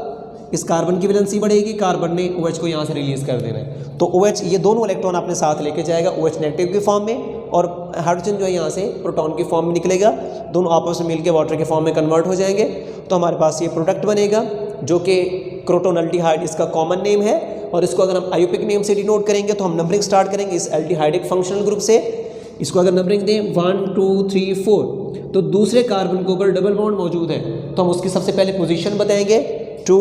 इस कार्बन की वैलेंसी बढ़ेगी, कार्बन ने OH को यहाँ से रिलीज़ कर देना है। तो OH ये दोनों इलेक्ट्रॉन अपने साथ लेके जाएगा OH नेगेटिव की फॉर्म में, और हाइड्रोजन जो है यहाँ से प्रोटॉन की फॉर्म में निकलेगा, दोनों आपस में मिलकर वाटर के फॉर्म में कन्वर्ट हो जाएंगे। तो हमारे पास ये प्रोडक्ट बनेगा जो कि क्रोटोनल्डिहाइड इसका कॉमन नेम है। और इसको अगर हम आयुपिक नेम से डिनोट करेंगे तो हम नंबरिंग स्टार्ट करेंगे इस एल्डिहाइडिक फंक्शनल ग्रुप से। इसको अगर नंबरिंग दें 1 2 3 4, तो दूसरे कार्बन के ऊपर डबल बॉन्ड मौजूद है तो हम उसकी सबसे पहले पोजीशन बताएंगे 2।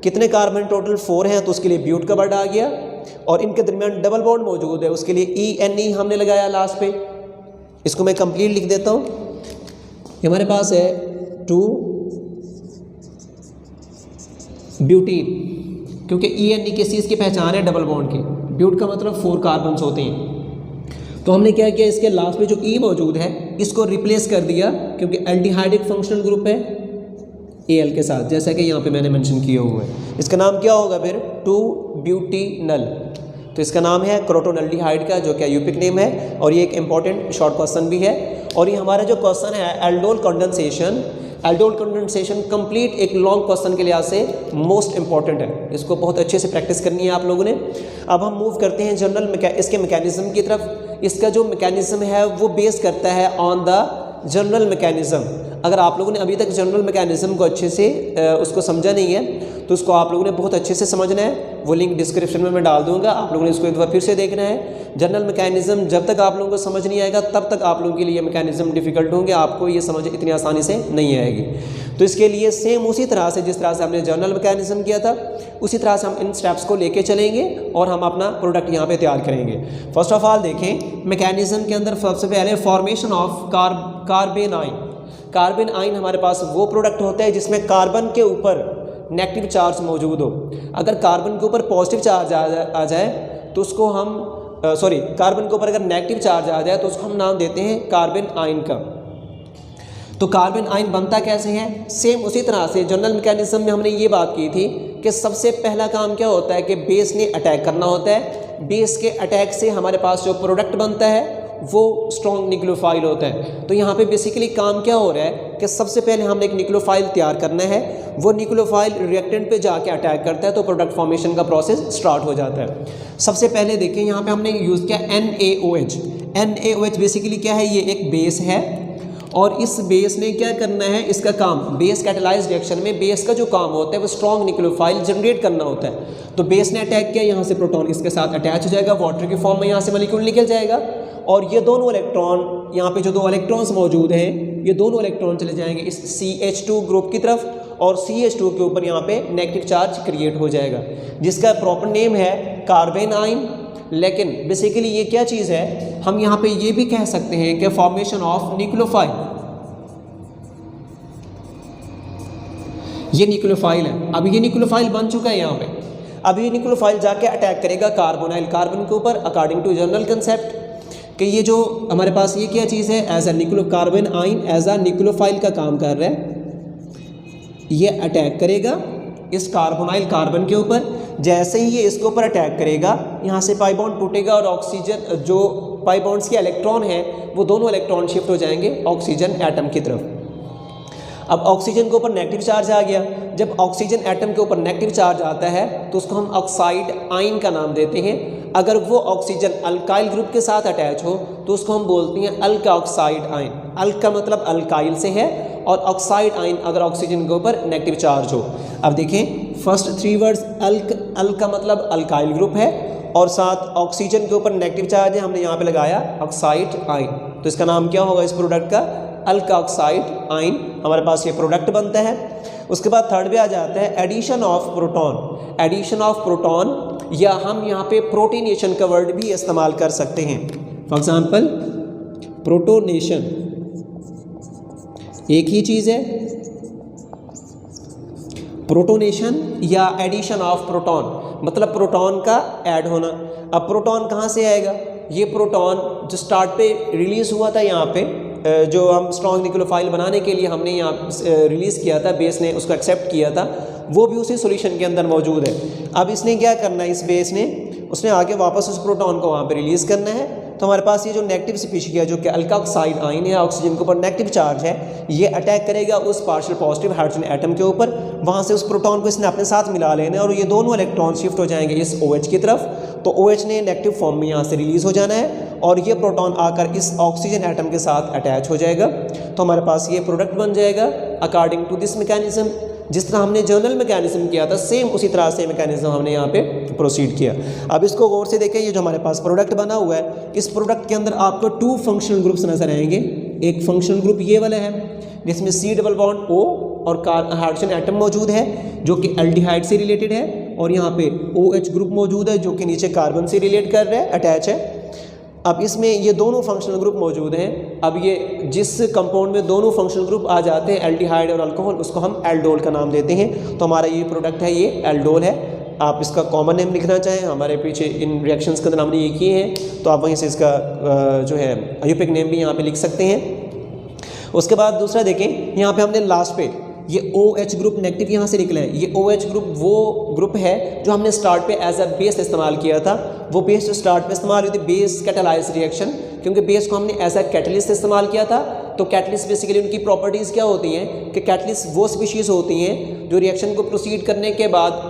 कितने कार्बन टोटल 4 हैं, तो उसके लिए ब्यूट का वर्ड आ गया, और इनके दरमियान डबल बॉन्ड मौजूद है, उसके लिए ENE हमने लगाया लास्ट पे। इसको मैं कंप्लीट लिख देता हूँ। हमारे पास है 2 ब्यूटीन, क्योंकि ENE किस चीज़ की पहचान है, डबल बॉन्ड की। ब्यूट का मतलब 4 कार्बन्स होते हैं। तो हमने क्या किया, इसके लास्ट में जो E मौजूद है इसको रिप्लेस कर दिया, क्योंकि एल्डिहाइडिक फंक्शनल ग्रुप है Al के साथ, जैसा कि यहाँ पे मैंने मेंशन किया हुआ है। इसका नाम क्या होगा फिर, 2-ब्यूटीनल। तो इसका नाम है क्रोटोनल्डिहाइड का, जो कि आयुपिक नेम है, और ये एक इंपॉर्टेंट शॉर्ट क्वेश्चन भी है। और ये हमारा जो क्वेश्चन है aldol condensation, aldol condensation complete एक लॉन्ग क्वेश्चन के लिहाज से मोस्ट इंपॉर्टेंट है। इसको बहुत अच्छे से प्रैक्टिस करनी है आप लोगों ने। अब हम मूव करते हैं जनरल इसके मैकेनिज्म की तरफ। इसका जो मैकेनिज्म है वो बेस करता है ऑन द जनरल मैकेनिज्म। अगर आप लोगों ने अभी तक जनरल मैकेनिज्म को अच्छे से उसको समझा नहीं है तो उसको आप लोगों ने बहुत अच्छे से समझना है। वो लिंक डिस्क्रिप्शन में मैं डाल दूंगा, आप लोगों ने इसको एक बार फिर से देखना है। जनरल मैकेनिज्म जब तक आप लोगों को समझ नहीं आएगा तब तक आप लोगों के लिए मैकेनिज्म डिफ़िकल्ट होंगे, आपको ये समझ इतनी आसानी से नहीं आएगी। तो इसके लिए सेम उसी तरह से जिस तरह से हमने जनरल मैकेनिज्म किया था उसी तरह से हम इन स्टेप्स को लेके चलेंगे और हम अपना प्रोडक्ट यहाँ पे तैयार करेंगे। फर्स्ट ऑफ ऑल देखें, मैकेनिज्म के अंदर सबसे पहले फॉर्मेशन ऑफ कार्बन आइन। कार्बन आइन हमारे पास वो प्रोडक्ट होता है जिसमें कार्बन के ऊपर नेगेटिव चार्ज मौजूद हो। अगर कार्बन के ऊपर पॉजिटिव चार्ज आ जाए तो उसको हम कार्बन के ऊपर अगर नेगेटिव चार्ज आ जाए तो उसको हम नाम देते हैं कार्बन आइन का। तो कार्बन आइन बनता कैसे है, सेम उसी तरह से जनरल मैकेनिज्म में हमने ये बात की थी कि सबसे पहला काम क्या होता है कि बेस ने अटैक करना होता है। बेस के अटैक से हमारे पास जो प्रोडक्ट बनता है वो स्ट्रॉन्ग न्यूक्लियोफाइल होता है। तो यहाँ पे बेसिकली काम क्या हो रहा है कि सबसे पहले हमने एक न्यूक्लियोफाइल तैयार करना है, वो न्यूक्लियोफाइल रिएक्टेंट पे जाके अटैक करता है तो प्रोडक्ट फॉर्मेशन का प्रोसेस स्टार्ट हो जाता है। सबसे पहले देखें यहाँ पे हमने यूज़ किया NaOH। NaOH बेसिकली क्या है, ये एक बेस है और इस बेस ने क्या करना है, इसका काम बेस कैटालाइज्ड रिएक्शन में बेस का जो काम होता है वो स्ट्रॉन्ग न्यूक्लियोफाइल जनरेट करना होता है। तो बेस ने अटैक किया, यहाँ से प्रोटॉन इसके साथ अटैच हो जाएगा, वाटर के फॉर्म में यहाँ से मॉलिक्यूल निकल जाएगा और ये दोनों इलेक्ट्रॉन, यहाँ पे जो दो इलेक्ट्रॉन्स मौजूद हैं, ये दोनों इलेक्ट्रॉन चले जाएंगे इस CH2 ग्रुप की तरफ और CH2 के ऊपर यहाँ पे नेगेटिव चार्ज क्रिएट हो जाएगा जिसका प्रॉपर नेम है कार्बन आयन। लेकिन बेसिकली ये क्या चीज़ है, हम यहाँ पे ये भी कह सकते हैं कि फॉर्मेशन ऑफ न्यूक्लियोफाइल, ये न्यूक्लियोफाइल है। अब ये न्यूक्लियोफाइल बन चुका है यहाँ पे, अब ये न्यूक्लियोफाइल जाके अटैक करेगा कार्बोनाइल कार्बन के ऊपर अकॉर्डिंग टू जनरल कंसेप्ट कि ये जो हमारे पास ये क्या चीज़ है, as a nucleo carbanion as a nucleophile का काम कर रहा है। ये अटैक करेगा इस कार्बोनाइल कार्बन के ऊपर, जैसे ही ये इसके ऊपर अटैक करेगा यहाँ से पाई बॉन्ड टूटेगा और ऑक्सीजन, जो पाई बॉन्ड्स के इलेक्ट्रॉन हैं वो दोनों इलेक्ट्रॉन शिफ्ट हो जाएंगे ऑक्सीजन एटम की तरफ। अब ऑक्सीजन के ऊपर नेगेटिव चार्ज आ गया, जब ऑक्सीजन एटम के ऊपर नेगेटिव चार्ज आता है तो उसको हम ऑक्साइड आयन का नाम देते हैं। अगर वो ऑक्सीजन अल्काइल ग्रुप के साथ अटैच हो तो उसको हम बोलते हैं अल्का ऑक्साइड आयन। अल्क का मतलब अल्काइल से है और ऑक्साइड आयन अगर ऑक्सीजन के ऊपर नेगेटिव चार्ज हो। अब देखें फर्स्ट थ्री वर्ड्स, अल्क का मतलब अल्काइल ग्रुप है और साथ ऑक्सीजन के ऊपर नेगेटिव चार्ज है, हमने यहाँ पे लगाया ऑक्साइड आयन, तो इसका नाम क्या होगा इस प्रोडक्ट का, अल्का ऑक्साइड आयन। हमारे पास ये प्रोडक्ट बनता है। उसके बाद थर्ड पे आ जाता है addition of proton. Addition of proton या हम यहाँ पे प्रोटीनेशन का वर्ड भी इस्तेमाल कर सकते हैं। फॉर एग्जांपल प्रोटोनेशन एक ही चीज़ है, प्रोटोनेशन या एडिशन ऑफ प्रोटॉन मतलब प्रोटॉन का ऐड होना। अब प्रोटॉन कहाँ से आएगा, ये प्रोटॉन जो स्टार्ट पे रिलीज़ हुआ था यहाँ पे, जो हम स्ट्रॉन्ग न्यूक्लियोफाइल बनाने के लिए हमने यहाँ रिलीज़ किया था, बेस ने उसको एक्सेप्ट किया था, वो भी उसी सॉल्यूशन के अंदर मौजूद है। अब इसने क्या करना है, इस बेस ने उसने आके वापस उस प्रोटॉन को वहाँ पे रिलीज़ करना है। तो हमारे पास ये जो नेगेटिव स्पीशीज है जो कि अल्का ऑक्साइड आयन है, ऑक्सीजन के ऊपर नेगेटिव चार्ज है, ये अटैक करेगा उस पार्शियल पॉजिटिव हाइड्रोजन एटम के ऊपर, वहाँ से उस प्रोटॉन को इसने अपने साथ मिला लेना है और ये दोनों इलेक्ट्रॉन शिफ्ट हो जाएंगे इस OH की तरफ। तो OH ने नेगेटिव फॉर्म में यहाँ से रिलीज़ हो जाना है और ये प्रोटॉन आकर इस ऑक्सीजन एटम के साथ अटैच हो जाएगा। तो हमारे पास ये प्रोडक्ट बन जाएगा अकॉर्डिंग टू दिस मैकेनिज्म। जिस तरह हमने जर्नल मैकेनिज्म किया था सेम उसी तरह से मैकेनिज्म हमने यहाँ पे प्रोसीड किया। अब इसको गौर से देखें, ये जो हमारे पास प्रोडक्ट बना हुआ है, इस प्रोडक्ट के अंदर आपको 2 फंक्शनल ग्रुप्स नजर आएंगे। एक फंक्शनल ग्रुप ये वाला है जिसमें C डबल बॉन्ड O और हाइड्रोजन एटम मौजूद है जो कि एल्डिहाइड से रिलेटेड है, और यहाँ पे OH ग्रुप मौजूद है जो कि नीचे कार्बन से रिलेट कर रहा है, अटैच है। अब इसमें ये दोनों फंक्शनल ग्रुप मौजूद हैं। अब ये जिस कंपाउंड में दोनों फंक्शनल ग्रुप आ जाते हैं एल्डिहाइड और अल्कोहल, उसको हम एल्डोल का नाम देते हैं। तो हमारा ये प्रोडक्ट है, ये एल्डोल है। आप इसका कॉमन नेम लिखना चाहें, हमारे पीछे इन रिएक्शंस के अंदर हमने ये किए हैं, तो आप वहीं से इसका जो है आयुपिक नेम भी यहाँ पे लिख सकते हैं। उसके बाद दूसरा देखें, यहाँ पे हमने लास्ट पे ये OH ग्रुप नेगेटिव यहाँ से निकला है। ये OH ग्रुप वो ग्रुप है जो हमने स्टार्ट पे एज अ बेस इस्तेमाल किया था। वो बेस जो स्टार्ट पे इस्तेमाल हुई थी बेस कैटालाइज रिएक्शन, क्योंकि बेस को हमने एज अ कैटलिस्ट इस्तेमाल किया था। तो कैटलिस्ट बेसिकली उनकी प्रॉपर्टीज़ क्या होती हैं कि कैटलिस्ट वो स्पीशीज़ होती हैं जो रिएक्शन को प्रोसीड करने के बाद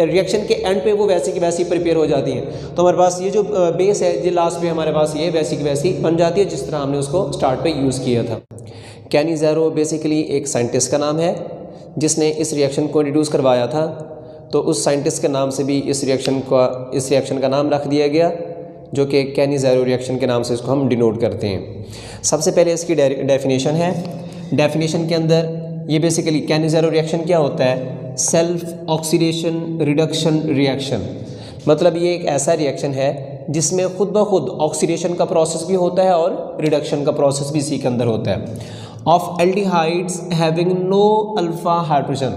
रिएक्शन के एंड पे वो वैसी की वैसी प्रिपेयर हो जाती हैं। तो हमारे पास ये जो बेस है, ये लास्ट पे हमारे पास ये वैसी की वैसी बन जाती है जिस तरह हमने उसको स्टार्ट पे यूज़ किया था। कैनिज़ेरो बेसिकली एक साइंटिस्ट का नाम है जिसने इस रिएक्शन को इंट्रोड्यूस करवाया था। तो उस साइंटिस्ट के नाम से भी इस रिएक्शन का नाम रख दिया गया, जो कि कैनिज़ेरो रिएक्शन के नाम से इसको हम डिनोट करते हैं। सबसे पहले इसकी डेफिनेशन है। डेफिनेशन के अंदर ये बेसिकली कैनिज़ेरो रिएक्शन क्या होता है, सेल्फ ऑक्सीडेशन रिडक्शन रिएक्शन। मतलब ये एक ऐसा रिएक्शन है जिसमें खुद ब खुद ऑक्सीडेशन का प्रोसेस भी होता है और रिडक्शन का प्रोसेस भी इसी के अंदर होता है। Of aldehydes having no alpha hydrogen,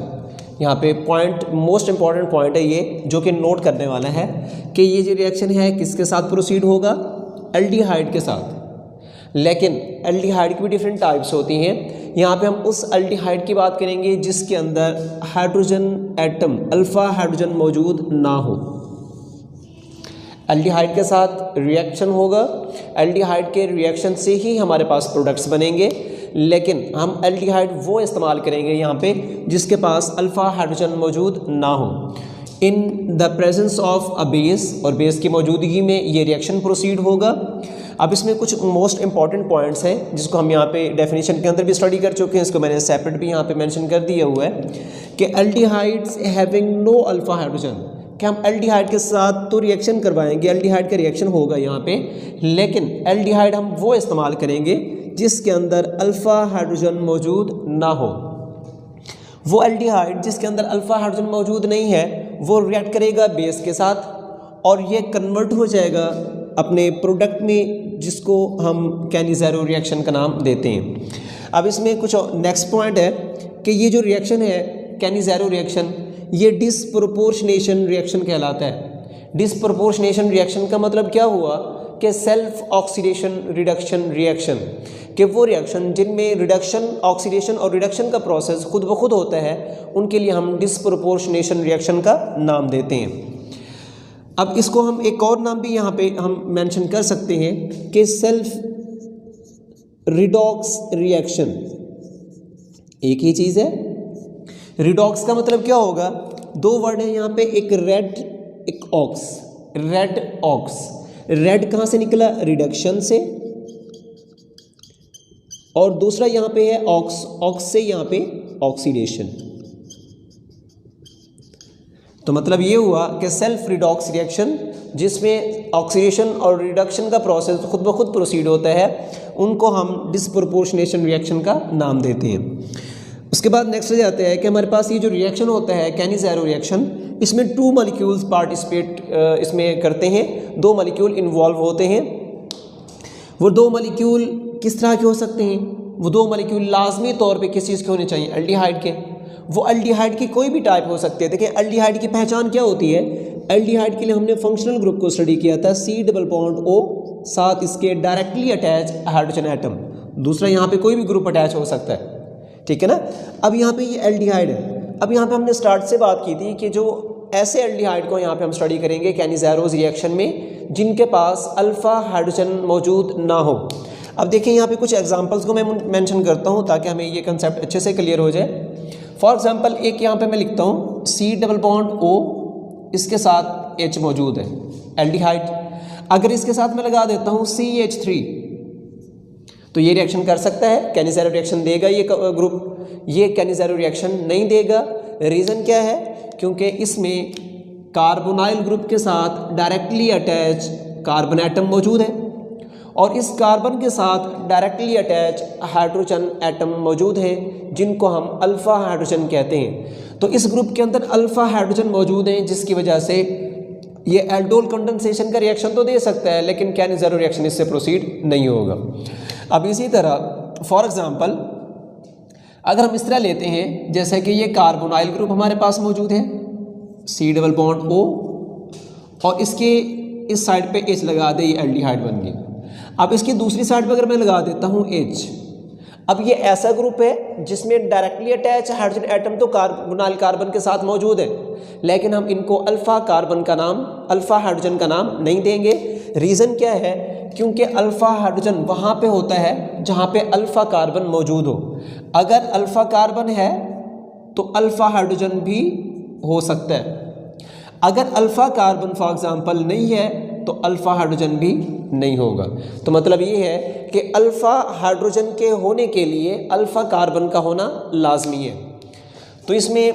यहाँ पे पॉइंट मोस्ट इंपॉर्टेंट पॉइंट है ये जो कि नोट करने वाला है कि ये जो रिएक्शन है किसके साथ प्रोसीड होगा, एल्डिहाइड के साथ। लेकिन एल्डिहाइड की भी डिफरेंट टाइप्स होती हैं। यहाँ पे हम उस एल्डिहाइड की बात करेंगे जिसके अंदर हाइड्रोजन एटम अल्फा हाइड्रोजन मौजूद ना हो। एल्डिहाइड के साथ रिएक्शन होगा, एल्डिहाइड के रिएक्शन से ही हमारे पास प्रोडक्ट्स बनेंगे, लेकिन हम एल्डिहाइड वो इस्तेमाल करेंगे यहाँ पे जिसके पास अल्फ़ा हाइड्रोजन मौजूद ना हो। In the presence of a base, और बेस की मौजूदगी में ये रिएक्शन प्रोसीड होगा। अब इसमें कुछ मोस्ट इंपॉर्टेंट पॉइंट्स हैं जिसको हम यहाँ पे डेफिनेशन के अंदर भी स्टडी कर चुके हैं, इसको मैंने सेपरेट भी यहाँ पे मेंशन कर दिया हुआ है कि aldehydes having no alpha hydrogen, कि हम एल्डिहाइड के साथ तो रिएक्शन करवाएंगे, एल्डिहाइड का रिएक्शन होगा यहाँ पे, लेकिन एल्डिहाइड हम वो इस्तेमाल करेंगे जिसके अंदर अल्फ़ा हाइड्रोजन मौजूद ना हो। वो एल्डिहाइड जिसके अंदर अल्फ़ा हाइड्रोजन मौजूद नहीं है वो रिएक्ट करेगा बेस के साथ और ये कन्वर्ट हो जाएगा अपने प्रोडक्ट में जिसको हम कैनिज़ेरो रिएक्शन का नाम देते हैं। अब इसमें कुछ नेक्स्ट पॉइंट है कि ये जो रिएक्शन है कैनिज़ेरो रिएक्शन, ये डिसप्रोपोर्शनेशन रिएक्शन कहलाता है। डिसप्रोपोर्शनेशन रिएक्शन का मतलब क्या हुआ कि सेल्फ ऑक्सीडेशन रिडक्शन रिएक्शन, कि वो रिएक्शन जिनमें रिडक्शन, ऑक्सीडेशन और रिडक्शन का प्रोसेस खुद ब खुद होता है उनके लिए हम डिसप्रोपोर्शनेशन रिएक्शन का नाम देते हैं। अब इसको हम एक और नाम भी यहाँ पे हम मेंशन कर सकते हैं कि सेल्फ रिडॉक्स रिएक्शन, एक ही चीज़ है। रिडॉक्स का मतलब क्या होगा, दो वर्ड है यहाँ पे, एक रेड एक ऑक्स। रेड ऑक्स, रेड कहाँ से निकला, रिडक्शन से, और दूसरा यहाँ पे है ऑक्स, ऑक्स से यहाँ पे ऑक्सीडेशन। तो मतलब ये हुआ कि सेल्फ रिडॉक्स रिएक्शन जिसमें ऑक्सीडेशन और रिडक्शन का प्रोसेस खुद ब खुद प्रोसीड होता है, उनको हम डिसप्रोपोर्शनेशन रिएक्शन का नाम देते हैं। उसके बाद नेक्स्ट हो जाता है कि हमारे पास ये जो रिएक्शन होता है कैनिज़ेरो रिएक्शन, इसमें 2 मॉलिक्यूल्स पार्टिसिपेट इसमें करते हैं, 2 मॉलिक्यूल इन्वॉल्व होते हैं। वो 2 मॉलिक्यूल किस तरह के हो सकते हैं, वो 2 मॉलिक्यूल लाजमी तौर पे किस चीज़ के होने चाहिए, एल्डिहाइड के। वो एल्डिहाइड की कोई भी टाइप हो सकती है। देखिए एल्डिहाइड की पहचान क्या होती है, एल्डिहाइड के लिए हमने फंक्शनल ग्रुप को स्टडी किया था, C डबल बॉन्ड O, साथ इसके डायरेक्टली अटैच हाइड्रोजन एटम। दूसरा यहाँ पे कोई भी ग्रुप अटैच हो सकता है, ठीक है ना। अब यहाँ पे ये एल्डिहाइड है। अब यहाँ पे हमने स्टार्ट से बात की थी कि जो ऐसे एल्डिहाइड को यहाँ पे हम स्टडी करेंगे कैनिज़ेरोस रिएक्शन में जिनके पास अल्फ़ा हाइड्रोजन मौजूद ना हो। अब देखिए यहाँ पे कुछ एग्जांपल्स को मैं मेंशन करता हूँ ताकि हमें ये कंसेप्ट अच्छे से क्लियर हो जाए। फॉर एग्जांपल एक यहाँ पे मैं लिखता हूँ C डबल बॉन्ड O, इसके साथ H मौजूद है, एल्डिहाइड। अगर इसके साथ मैं लगा देता हूँ CH3 तो ये रिएक्शन कर सकता है, कैनिज़ेरो रिएक्शन देगा ये ग्रुप। ये कैनिज़ेरो रिएक्शन नहीं देगा। रीज़न क्या है, क्योंकि इसमें कार्बोनाइल ग्रुप के साथ डायरेक्टली अटैच कार्बन एटम मौजूद है और इस कार्बन के साथ डायरेक्टली अटैच हाइड्रोजन एटम मौजूद है जिनको हम अल्फ़ा हाइड्रोजन कहते हैं। तो इस ग्रुप के अंदर अल्फ़ा हाइड्रोजन मौजूद हैं जिसकी वजह से ये एल्डोल कंडेंसेशन का रिएक्शन तो दे सकता है लेकिन कैनिज़ेरो रिएक्शन इससे प्रोसीड नहीं होगा। अब इसी तरह फॉर एग्जांपल अगर हम इस तरह लेते हैं जैसे कि ये कार्बोनाइल ग्रुप हमारे पास मौजूद है C डबल बॉन्ड O और इसके इस साइड पे H लगा दे, ये एल्डिहाइड बन गया। अब इसकी दूसरी साइड पे अगर मैं लगा देता हूँ H, अब ये ऐसा ग्रुप है जिसमें डायरेक्टली अटैच हाइड्रोजन एटम तो कार्बोनाइल कार्बन के साथ मौजूद है, लेकिन हम इनको अल्फ़ा कार्बन का नाम, अल्फ़ा हाइड्रोजन का नाम नहीं देंगे। रीज़न क्या है, क्योंकि अल्फ़ा हाइड्रोजन वहाँ पे होता है जहाँ पे अल्फ़ा कार्बन मौजूद हो। अगर अल्फ़ा कार्बन है तो अल्फ़ा हाइड्रोजन भी हो सकता है। अगर अल्फ़ा कार्बन फॉर एग्जांपल नहीं है तो अल्फ़ा हाइड्रोजन भी नहीं होगा। तो मतलब ये है कि अल्फ़ा हाइड्रोजन के होने के लिए अल्फ़ा कार्बन का होना लाजमी है। तो इसमें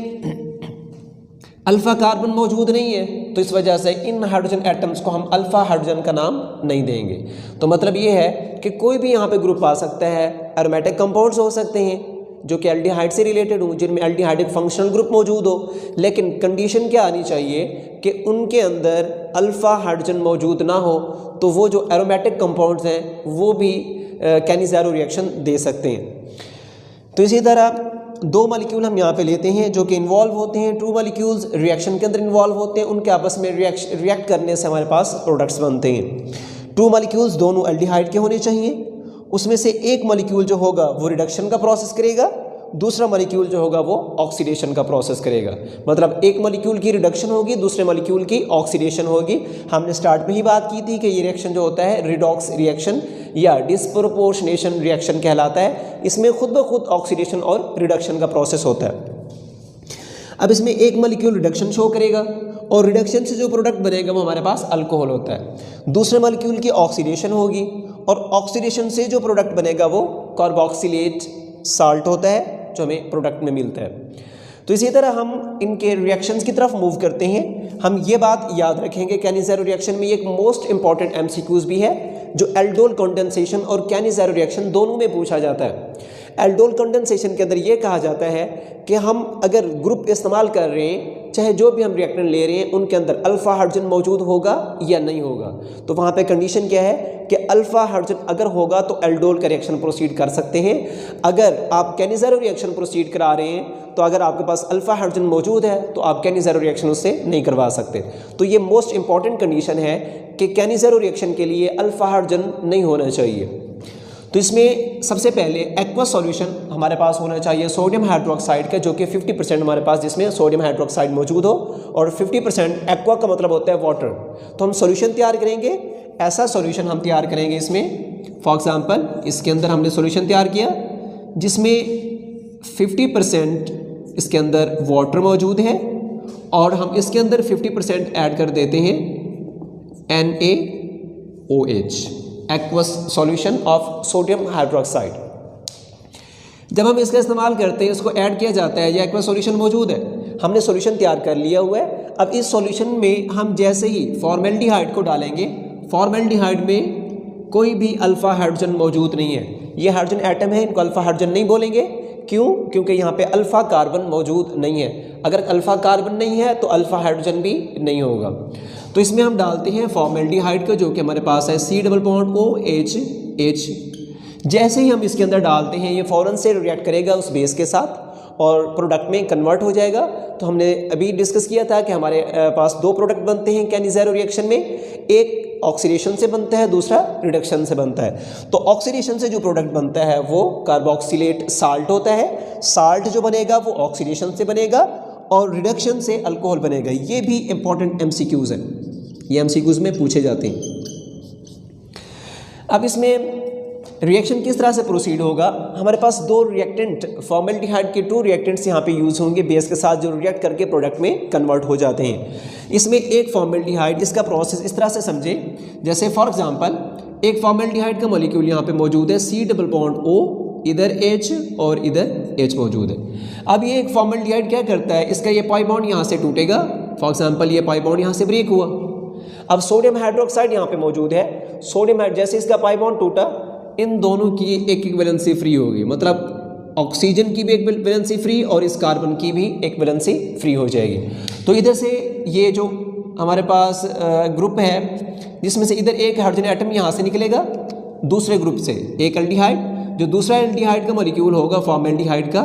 अल्फ़ा कार्बन मौजूद नहीं है तो इस वजह से इन हाइड्रोजन एटम्स को हम अल्फ़ा हाइड्रोजन का नाम नहीं देंगे। तो मतलब ये है कि कोई भी यहाँ पे ग्रुप आ सकता है, एरोमेटिक कंपाउंड्स हो सकते हैं जो कि एल्डिहाइड से रिलेटेड हो, जिनमें एल्डिहाइड एक फंक्शनल ग्रुप मौजूद हो, लेकिन कंडीशन क्या आनी चाहिए कि उनके अंदर अल्फ़ा हाइड्रोजन मौजूद ना हो, तो वो जो एरोमेटिक कंपाउंड्स हैं वो भी कैनिज़ेरो रिएक्शन दे सकते हैं। तो इसी तरह 2 मॉलिक्यूल हम यहाँ पे लेते हैं जो कि इन्वॉल्व होते हैं, 2 मॉलिक्यूल्स रिएक्शन के अंदर इन्वॉल्व होते हैं, उनके आपस में रिएक्ट करने से हमारे पास प्रोडक्ट्स बनते हैं। 2 मॉलिक्यूल्स दोनों एल्डिहाइड के होने चाहिए, उसमें से एक मॉलिक्यूल जो होगा वो रिडक्शन का प्रोसेस करेगा दूसरा मॉलिक्यूल जो होगा वो ऑक्सीडेशन का प्रोसेस करेगा। मतलब एक मॉलिक्यूल की रिडक्शन होगी, दूसरे मॉलिक्यूल की ऑक्सीडेशन होगी। हमने स्टार्ट में ही बात की थी कि ये रिएक्शन जो होता है रिडॉक्स रिएक्शन या डिस्प्रोपोर्शनेशन रिएक्शन कहलाता है। इसमें खुद ब खुद ऑक्सीडेशन और रिडक्शन का प्रोसेस होता है। अब इसमें एक मॉलिक्यूल रिडक्शन शो करेगा और रिडक्शन से जो प्रोडक्ट बनेगा वो हमारे पास अल्कोहल होता है। दूसरे मॉलिक्यूल की ऑक्सीडेशन होगी और ऑक्सीडेशन से जो प्रोडक्ट बनेगा वो कार्बोक्सिलेट साल्ट होता है जो हमें प्रोडक्ट में मिलता है। तो इसी तरह हम इनके रिएक्शंस की तरफ मूव करते हैं। हम ये बात याद रखेंगे कैनिज़ेरो रिएक्शन में एक मोस्ट इंपॉर्टेंट एमसीक्यूज भी है जो एल्डोल कंडेंसेशन और कैनिज़ेरो रिएक्शन दोनों में पूछा जाता है। एल्डोल कंडेंसेशन के अंदर ये कहा जाता है कि हम अगर ग्रुप इस्तेमाल कर रहे हैं, चाहे जो भी हम रिएक्टेंट ले रहे हैं, उनके अंदर अल्फा हाइड्रोजन मौजूद होगा या नहीं होगा। तो वहाँ पे कंडीशन क्या है कि अल्फा हाइड्रोजन अगर होगा तो एल्डोल का रिएक्शन प्रोसीड कर सकते हैं। अगर आप कैनिज़ेरो रिएक्शन प्रोसीड करा रहे हैं तो अगर आपके पास अल्फा हाइड्रोजन मौजूद है तो आप कैनिज़ेरो रिएक्शन उससे नहीं करवा सकते। तो ये मोस्ट इंपॉर्टेंट कंडीशन है कि कैनिज़ेरो रिएक्शन के लिए अल्फा हाइड्रोजन नहीं होना चाहिए। तो इसमें सबसे पहले एक्वस सॉल्यूशन हमारे पास होना चाहिए सोडियम हाइड्रोक्साइड का, जो कि 50% हमारे पास जिसमें सोडियम हाइड्रोक्साइड मौजूद हो, और 50% एक्वा का मतलब होता है वाटर। तो हम सॉल्यूशन तैयार करेंगे, ऐसा सॉल्यूशन हम तैयार करेंगे इसमें। फॉर एग्जांपल इसके अंदर हमने सॉल्यूशन तैयार किया जिसमें 50% इसके अंदर वाटर मौजूद है और हम इसके अंदर 50% ऐड कर देते हैं NaOH, aqueous solution of sodium hydroxide. जब हम इसका इस्तेमाल करते हैं, इसको ऐड किया जाता है, ये एक्वस सॉल्यूशन मौजूद है, हमने सॉल्यूशन तैयार कर लिया हुआ है। अब इस सॉल्यूशन में हम जैसे ही फॉर्मेल्डिहाइड को डालेंगे, फॉर्मेल्डिहाइड में कोई भी अल्फा हाइड्रोजन मौजूद नहीं है। ये हाइड्रोजन एटम है, इनको अल्फा हाइड्रोजन नहीं बोलेंगे। क्यों? क्योंकि यहाँ पे अल्फा कार्बन मौजूद नहीं है। अगर अल्फा कार्बन नहीं है तो अल्फा हाइड्रोजन भी नहीं होगा। तो इसमें हम डालते हैं फॉर्मेल्डिहाइड का, जो कि हमारे पास है C+OH। जैसे ही हम इसके अंदर डालते हैं ये फ़ौरन से रिएक्ट करेगा उस बेस के साथ और प्रोडक्ट में कन्वर्ट हो जाएगा। तो हमने अभी डिस्कस किया था कि हमारे पास दो प्रोडक्ट बनते हैं कैनिज़ेरो रिएक्शन में, एक ऑक्सीडेशन से बनता है, दूसरा रिडक्शन से बनता है। तो ऑक्सीडेशन से जो प्रोडक्ट बनता है वो कार्बोक्सिलेट साल्ट होता है। साल्ट जो बनेगा वो ऑक्सीडेशन से बनेगा और रिडक्शन से अल्कोहल बनेगा। ये भी इंपॉर्टेंट एमसीक्यूज़ हैं, ये एमसीक्यूज़ में पूछे जाते हैं। अब इसमें रिएक्शन किस तरह से प्रोसीड होगा? हमारे पास दो रिएक्टेंट फॉर्मेल्डिहाइड के 2 रिएक्टेंट्स यहाँ पे यूज़ होंगे बेस के साथ, जो रिएक्ट करके प्रोडक्ट में कन्वर्ट हो जाते हैं। इसमें एक फॉर्मेल्डिहाइड, इसका प्रोसेस इस तरह से समझे जैसे फॉर एग्जांपल एक फॉर्मेल्डिहाइड का मॉलिक्यूल यहाँ पे मौजूद है, C+O, इधर H और इधर H मौजूद है। अब ये एक फॉर्मेल्डिहाइड क्या करता है, इसका ये पाई बॉन्ड यहाँ से टूटेगा। फॉर एग्जाम्पल ये पाई बॉन्ड यहाँ से ब्रेक हुआ। अब सोडियम हाइड्रोक्साइड यहाँ पे मौजूद है। सोडियम जैसे इसका पाई बॉन्ड टूटा, इन दोनों की एक वैलेंसी फ्री होगी, मतलब ऑक्सीजन की भी एक वैलेंसी फ्री और इस कार्बन की भी एक वैलेंसी फ्री हो जाएगी। तो इधर से ये जो हमारे पास ग्रुप है जिसमें से इधर एक हाइड्रोजन एटम यहाँ से निकलेगा, दूसरे ग्रुप से एक एल्डिहाइड, जो दूसरा एल्डिहाइड का मॉलिक्यूल होगा फॉर्मेल्डिहाइड का,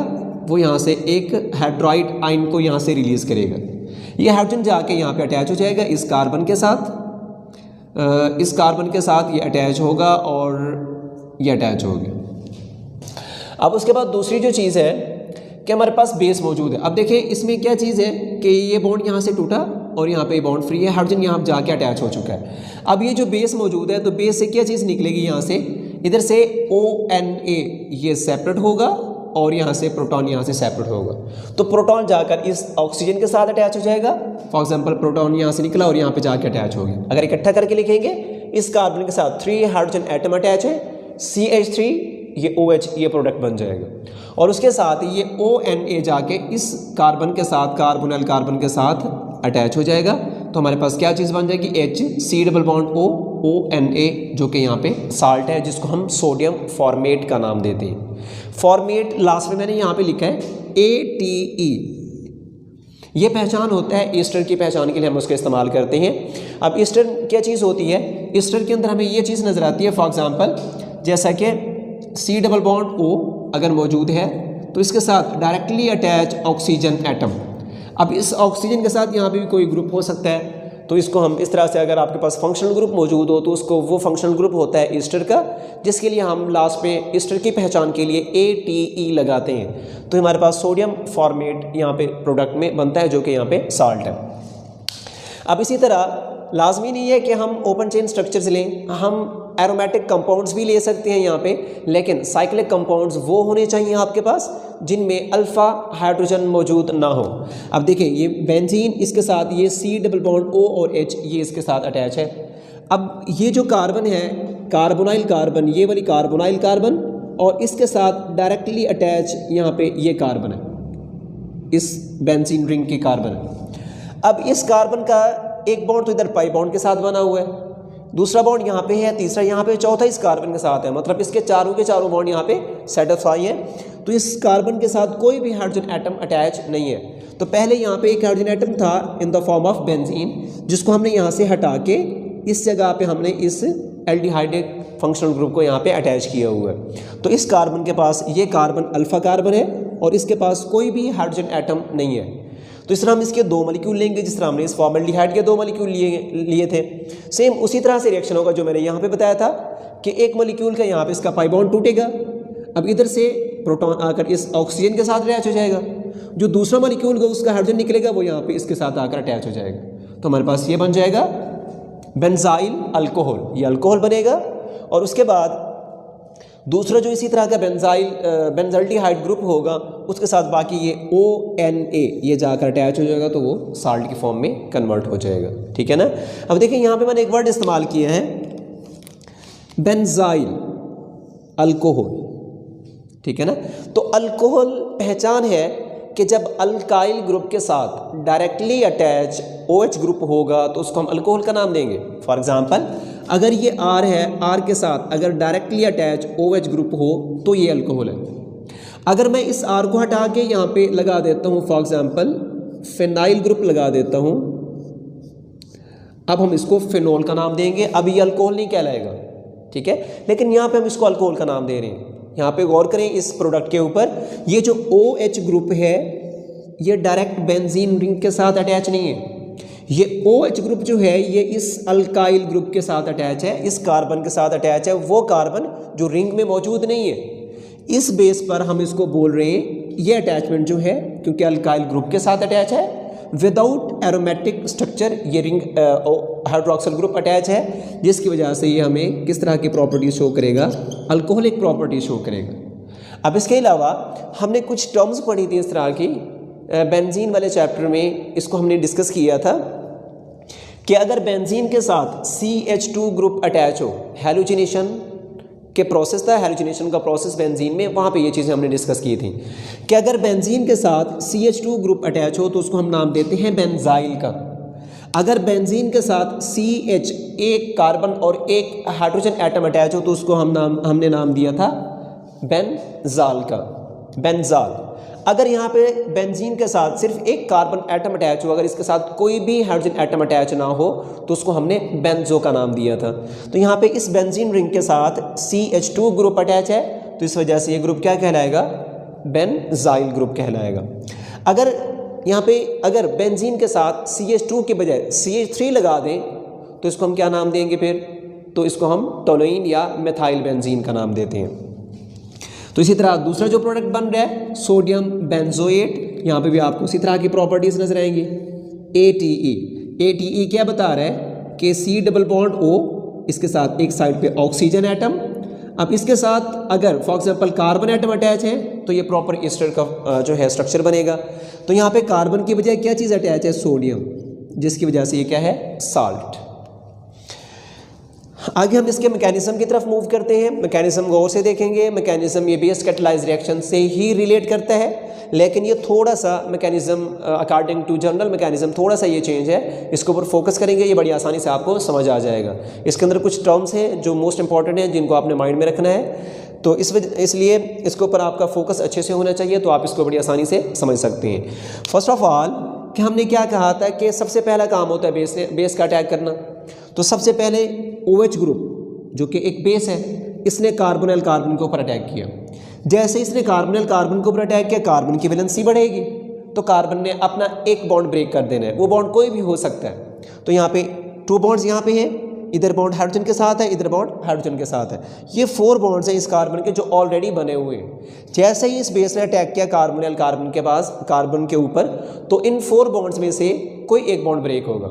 वो यहाँ से एक हाइड्राइड आयन को यहाँ से रिलीज़ करेगा। ये हाइड्रोजन जाके यहाँ पे अटैच हो जाएगा इस कार्बन के साथ, इस कार्बन के साथ ये अटैच होगा और ये अटैच हो गया। अब उसके बाद दूसरी जो चीज़ है कि हमारे पास बेस मौजूद है। अब देखिए इसमें क्या चीज़ है कि ये बॉन्ड यहाँ से टूटा और यहाँ पे बॉन्ड फ्री है, हाइड्रोजन यहाँ जाके अटैच हो चुका है। अब ये जो बेस मौजूद है तो बेस से क्या चीज़ निकलेगी, यहाँ से इधर से ONA ये सेपरेट होगा और यहाँ से प्रोटॉन यहाँ से सेपरेट होगा। तो प्रोटॉन जाकर इस ऑक्सीजन के साथ अटैच हो जाएगा। फॉर एग्जांपल प्रोटॉन यहाँ से निकला और यहाँ पे जाके अटैच हो गया। अगर इकट्ठा करके लिखेंगे, इस कार्बन के साथ 3 हाइड्रोजन एटम अटैच है, CH3 ये OH ये प्रोडक्ट बन जाएगा और उसके साथ ये ONA जाके इस कार्बन के साथ, कार्बोनिल कार्बन के साथ अटैच हो जाएगा। तो हमारे पास क्या चीज़ बन जाएगी, H C+O ONA, जो कि यहाँ पे साल्ट है जिसको हम सोडियम फॉर्मेट का नाम देते हैं। फॉर्मेट लास्ट में मैंने यहाँ पे लिखा है ATE। ये पहचान होता है ईस्टर की पहचान के लिए हम उसका इस्तेमाल करते हैं। अब ईस्टर क्या चीज़ होती है, ईस्टर के अंदर हमें ये चीज़ नज़र आती है। फॉर एग्जांपल जैसा कि C+O अगर मौजूद है तो इसके साथ डायरेक्टली अटैच ऑक्सीजन एटम। अब इस ऑक्सीजन के साथ यहाँ पे भी कोई ग्रुप हो सकता है, तो इसको हम इस तरह से, अगर आपके पास फंक्शनल ग्रुप मौजूद हो तो उसको वो फंक्शनल ग्रुप होता है ईस्टर का, जिसके लिए हम लास्ट पे ईस्टर की पहचान के लिए ATE लगाते हैं। तो हमारे पास सोडियम फॉर्मेट यहाँ पे प्रोडक्ट में बनता है, जो कि यहाँ पे साल्ट है। अब इसी तरह लाजमी नहीं है कि हम ओपन चेन स्ट्रक्चर्स लें, हम एरोमेटिक कंपाउंड्स भी ले सकते हैं यहाँ पे, लेकिन साइक्लिक कंपाउंड्स वो होने चाहिए आपके पास जिनमें अल्फ़ा हाइड्रोजन मौजूद ना हो। अब देखिए ये बेंजीन, इसके साथ ये C डबल बॉन्ड O और H ये इसके साथ अटैच है। अब ये जो कार्बन है, कार्बोनाइल कार्बन, ये वाली कार्बोनाइल कार्बन, और इसके साथ डायरेक्टली अटैच यहाँ पे ये कार्बन है, इस बेंजीन रिंग की कार्बन है। अब इस कार्बन का एक बॉन्ड तो इधर पाई बॉन्ड के साथ बना हुआ है, दूसरा बॉन्ड यहाँ पे है, तीसरा यहाँ पे, चौथा इस कार्बन के साथ है, मतलब इसके चारों के चारों बॉन्ड यहाँ पे सेटिस्फाई हैं। तो इस कार्बन के साथ कोई भी हाइड्रोजन एटम अटैच नहीं है। तो पहले यहाँ पे एक हाइड्रोजन एटम था in the form of benzene, जिसको हमने यहाँ से हटा के इस जगह पे हमने इस एल्डिहाइड फंक्शनल ग्रुप को यहाँ पे अटैच किया हुआ है। तो इस कार्बन के पास ये कार्बन अल्फा कार्बन है और इसके पास कोई भी हाइड्रोजन एटम नहीं है। तो इस तरह हम इसके 2 मॉलिक्यूल लेंगे, जिस तरह हमने इस फॉर्मल्डिहाइड के 2 मॉलिक्यूल लिए थे। सेम उसी तरह से रिएक्शन होगा जो मैंने यहाँ पे बताया था कि एक मॉलिक्यूल का यहाँ पे इसका पाई बॉन्ड टूटेगा। अब इधर से प्रोटॉन आकर इस ऑक्सीजन के साथ अटैच हो जाएगा, जो दूसरा मॉलिक्यूल का उसका हाइड्रोजन निकलेगा वो यहाँ पे इसके साथ आकर अटैच हो जाएगा। तो हमारे पास ये बन जाएगा बेंजाइल अल्कोहल, ये अल्कोहल बनेगा। और उसके बाद दूसरा जो इसी तरह का बेंजाल्डिहाइड ग्रुप होगा, उसके साथ बाकी ये ONA ये जाकर अटैच हो जाएगा, तो वो साल्ट की फॉर्म में कन्वर्ट हो जाएगा। ठीक है ना। अब देखिए यहाँ पे मैंने एक वर्ड इस्तेमाल किया है, बेंजाइल अल्कोहल। ठीक है ना। तो अल्कोहल पहचान है कि जब अल्काइल ग्रुप के साथ डायरेक्टली अटैच OH ग्रुप होगा तो उसको हम अल्कोहल का नाम देंगे। फॉर एग्जांपल, अगर ये R है, R के साथ अगर डायरेक्टली अटैच OH ग्रुप हो तो ये अल्कोहल है। अगर मैं इस R को हटा के यहाँ पे लगा देता हूँ, फॉर एग्जांपल फिनाइल ग्रुप लगा देता हूँ, अब हम इसको फिनोल का नाम देंगे। अब ये अल्कोहल नहीं कहलाएगा, ठीक है, लेकिन यहाँ पे हम इसको अल्कोहल का नाम दे रहे हैं। यहाँ पे गौर करें इस प्रोडक्ट के ऊपर, ये जो OH ग्रुप है ये डायरेक्ट बेंजीन रिंग के साथ अटैच नहीं है। ये OH ग्रुप जो है ये इस अल्काइल ग्रुप के साथ अटैच है, इस कार्बन के साथ अटैच है, वो कार्बन जो रिंग में मौजूद नहीं है। इस बेस पर हम इसको बोल रहे हैं ये अटैचमेंट जो है, क्योंकि अल्काइल ग्रुप के साथ अटैच है, विदाउट एरोमेटिक स्ट्रक्चर ये रिंग हाइड्रोक्सिल ग्रुप अटैच है, जिसकी वजह से ये हमें किस तरह की प्रॉपर्टी शो करेगा, अल्कोहलिक प्रॉपर्टी शो करेगा। अब इसके अलावा हमने कुछ टर्म्स पढ़ी थी इस तरह की बेंजीन वाले चैप्टर में, इसको हमने डिस्कस किया था कि अगर बेंजीन के साथ CH2 ग्रुप अटैच हो, हैलोजिनेशन के प्रोसेस था, हैलोजिनेशन का प्रोसेस बेंजीन में, वहाँ पे ये चीज़ें हमने डिस्कस की थी कि अगर बेंजीन के साथ CH2 ग्रुप अटैच हो तो उसको हम नाम देते हैं बेंजाइल का। अगर बेंजीन के साथ CH एक कार्बन और एक हाइड्रोजन एटम अटैच हो तो उसको हमने नाम दिया था बेंजाल का, बेंजाल। अगर यहाँ पे बेंजीन के साथ सिर्फ एक कार्बन एटम अटैच हो, अगर इसके साथ कोई भी हाइड्रोजन एटम अटैच ना हो तो उसको हमने बेंजो का नाम दिया था। तो यहाँ पे इस बेंजीन रिंग के साथ CH2 ग्रुप अटैच है, तो इस वजह से ये ग्रुप क्या कहलाएगा, बेंजाइल ग्रुप कहलाएगा। अगर यहाँ पे अगर बेंजीन के साथ CH2 के बजाय CH3 लगा दें तो इसको हम क्या नाम देंगे फिर, तो इसको हम टोलुइन या मेथाइल बेंजीन का नाम देते हैं। तो इसी तरह दूसरा जो प्रोडक्ट बन रहा है सोडियम बेंजोएट, यहाँ पे भी आपको इसी तरह की प्रॉपर्टीज नजर आएंगी। ATE क्या बता रहा है कि C डबल बॉन्ड O, इसके साथ एक साइड पे ऑक्सीजन एटम। अब इसके साथ अगर for example carbon atom attach है तो ये प्रॉपर ईस्टर का जो है स्ट्रक्चर बनेगा। तो यहाँ पे कार्बन की बजाय क्या चीज़ अटैच है, सोडियम, जिसकी वजह से ये क्या है, साल्ट। आगे हम इसके मैकेनिज्म की तरफ मूव करते हैं। मैकेनिज्म गौर से देखेंगे। मैकेनिज्म ये बेस कैटलाइज रिएक्शन से ही रिलेट करता है, लेकिन ये थोड़ा सा mechanism according to general mechanism थोड़ा सा ये चेंज है। इसके ऊपर फोकस करेंगे, ये बड़ी आसानी से आपको समझ आ जाएगा। इसके अंदर कुछ टर्म्स हैं जो मोस्ट इंपॉर्टेंट हैं, जिनको आपने माइंड में रखना है। तो इसलिए इसके ऊपर आपका फोकस अच्छे से होना चाहिए, तो आप इसको बड़ी आसानी से समझ सकते हैं। फर्स्ट ऑफ ऑल कि हमने क्या कहा था कि सबसे पहला काम होता है बेस का अटैक करना। तो सबसे पहले OH ग्रुप जो कि एक बेस है, इसने कार्बोनिल कार्बन के ऊपर अटैक किया। जैसे इसने कार्बोनिल कार्बन के ऊपर अटैक किया, कार्बन की वैलेंसी बढ़ेगी, तो कार्बन ने अपना एक बॉन्ड ब्रेक कर देना है। वो बॉन्ड कोई भी हो सकता है, तो यहाँ पे 2 बॉन्ड्स यहाँ पे हैं, इधर बॉन्ड हाइड्रोजन के साथ है, इधर बॉन्ड हाइड्रोजन के साथ है। ये 4 बॉन्ड्स हैं इस कार्बन के जो ऑलरेडी बने हुए हैं। जैसे ही इस बेस ने अटैक किया कार्बोनिल कार्बन के पास, कार्बन के ऊपर, तो इन 4 बॉन्ड्स में से कोई एक बॉन्ड ब्रेक होगा।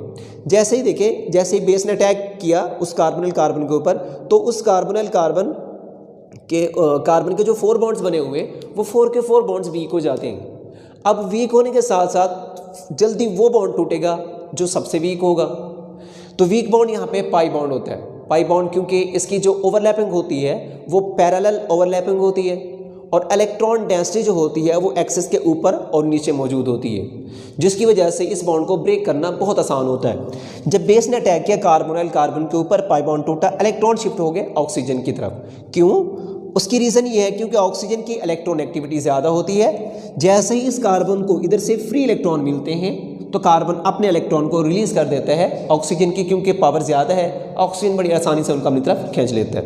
जैसे ही देखें, जैसे ही बेस ने अटैक किया उस कार्बोनिल कार्बन के ऊपर, तो उस कार्बोनिल कार्बन के जो 4 बॉन्ड्स बने हुए वो 4 के 4 बॉन्ड्स वीक हो जाते हैं। अब वीक होने के साथ साथ जल्दी वो बॉन्ड टूटेगा जो सबसे वीक होगा। तो वीक बॉन्ड यहाँ पे पाई बॉन्ड होता है। पाई बॉन्ड क्योंकि इसकी जो ओवरलैपिंग होती है वो पैरेलल ओवरलैपिंग होती है और इलेक्ट्रॉन डेंसिटी जो होती है वो एक्सिस के ऊपर और नीचे मौजूद होती है, जिसकी वजह से इस बॉन्ड को ब्रेक करना बहुत आसान होता है। जब बेस ने अटैक किया कार्बोनिल कार्बन के ऊपर, पाई बॉन्ड टूटा, इलेक्ट्रॉन शिफ्ट हो गए ऑक्सीजन की तरफ। क्यों? उसकी रीज़न ये है क्योंकि ऑक्सीजन की इलेक्ट्रॉन एक्टिविटी ज़्यादा होती है। जैसे ही इस कार्बन को इधर से फ्री इलेक्ट्रॉन मिलते हैं तो कार्बन अपने इलेक्ट्रॉन को रिलीज़ कर देता है ऑक्सीजन की, क्योंकि पावर ज़्यादा है, ऑक्सीजन बड़ी आसानी से उनका अपनी तरफ खींच लेता है।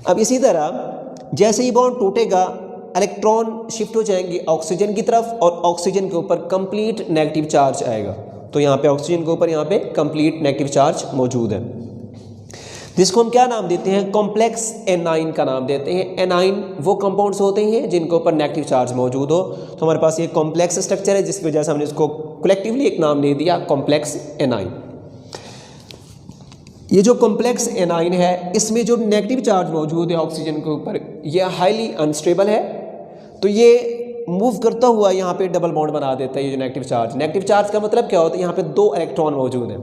अब इसी तरह जैसे ही बॉन्ड टूटेगा इलेक्ट्रॉन शिफ्ट हो जाएंगे ऑक्सीजन की तरफ और ऑक्सीजन के ऊपर कंप्लीट नेगेटिव चार्ज आएगा। तो यहाँ पे ऑक्सीजन के ऊपर यहाँ पे कंप्लीट नेगेटिव चार्ज मौजूद है, जिसको हम क्या नाम देते हैं? कॉम्प्लेक्स एनाइन का नाम देते हैं। एनाइन वो कंपाउंड्स होते हैं जिनके ऊपर नेगेटिव चार्ज मौजूद हो। तो हमारे पास ये कॉम्प्लेक्स स्ट्रक्चर है जिसकी वजह से हमने इसको कलेक्टिवली एक नाम दे दिया कॉम्प्लेक्स एनाइन। ये जो कॉम्प्लेक्स एनाइन है इसमें जो नेगेटिव चार्ज मौजूद है ऑक्सीजन के ऊपर, ये हाईली अनस्टेबल है। तो ये मूव करता हुआ यहाँ पे डबल बॉन्ड बना देता है। ये जो नेगेटिव चार्ज का मतलब क्या होता है? यहाँ पे 2 इलेक्ट्रॉन मौजूद हैं।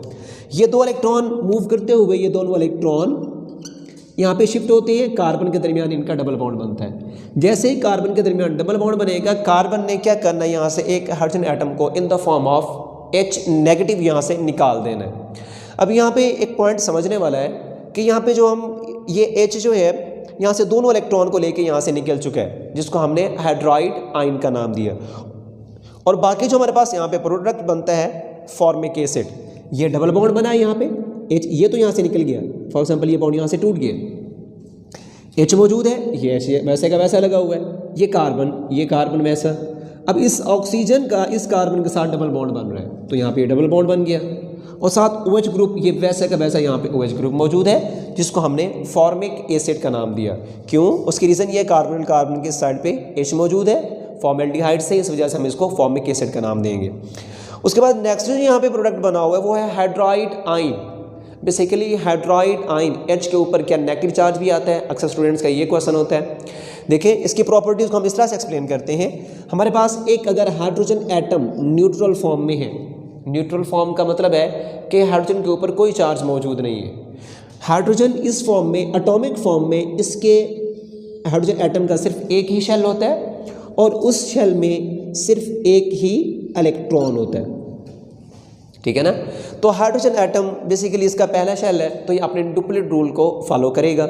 ये 2 इलेक्ट्रॉन मूव करते हुए ये दोनों इलेक्ट्रॉन यहाँ पे शिफ्ट होते हैं, कार्बन के दरमियान इनका डबल बॉन्ड बनता है। जैसे ही कार्बन के दरमियान डबल बॉन्ड बनेगा, कार्बन ने क्या करना है? यहाँ से एक हाइड्रोजन एटम को in the form of H negative यहाँ से निकाल देना है। अब यहाँ पे एक पॉइंट समझने वाला है कि यहाँ पे जो हम ये H जो है यहाँ से दोनों इलेक्ट्रॉन को लेके यहाँ से निकल चुका है, जिसको हमने हाइड्राइड आयन का नाम दिया। और बाकी जो हमारे पास यहाँ पे प्रोडक्ट बनता है फॉर्मिक एसिड, ये डबल बॉन्ड बना है यहाँ पे H, ये तो यहाँ से निकल गया। फॉर एग्जांपल ये बॉन्ड यहाँ से टूट गया, H मौजूद है, ये H वैसे का वैसा लगा हुआ है, ये कार्बन वैसा। अब इस ऑक्सीजन का इस कार्बन के साथ डबल बॉन्ड बन रहा है, तो यहाँ पे डबल बॉन्ड बन गया और साथ OH ग्रुप, ये वैसे का वैसा यहाँ पे OH ग्रुप मौजूद है, जिसको हमने फॉर्मिक एसिड का नाम दिया। क्यों? उसकी रीज़न ये कार्बन के साइड पे H मौजूद है फॉर्मेल्डिहाइड से, इस वजह से हम इसको फॉर्मिक एसिड का नाम देंगे। उसके बाद नेक्स्ट जो यहाँ पे प्रोडक्ट बना हुआ है वो है hydride ion. Basically hydride ion H के ऊपर क्या नेगेटिव चार्ज भी आता है? अक्सर स्टूडेंट्स का ये क्वेश्चन होता है। देखिए इसकी प्रॉपर्टीज़ को हम इस तरह से एक्सप्लेन करते हैं। हमारे पास एक अगर हाइड्रोजन एटम न्यूट्रल फॉर्म में है, न्यूट्रल फॉर्म का मतलब है कि हाइड्रोजन के ऊपर कोई चार्ज मौजूद नहीं है। हाइड्रोजन इस फॉर्म में, एटॉमिक फॉर्म में, इसके हाइड्रोजन एटम का सिर्फ एक ही शेल होता है और उस शेल में सिर्फ एक ही इलेक्ट्रॉन होता है। ठीक है ना? तो हाइड्रोजन एटम बेसिकली इसका पहला शेल है, तो ये अपने डुप्लेट रूल को फॉलो करेगा।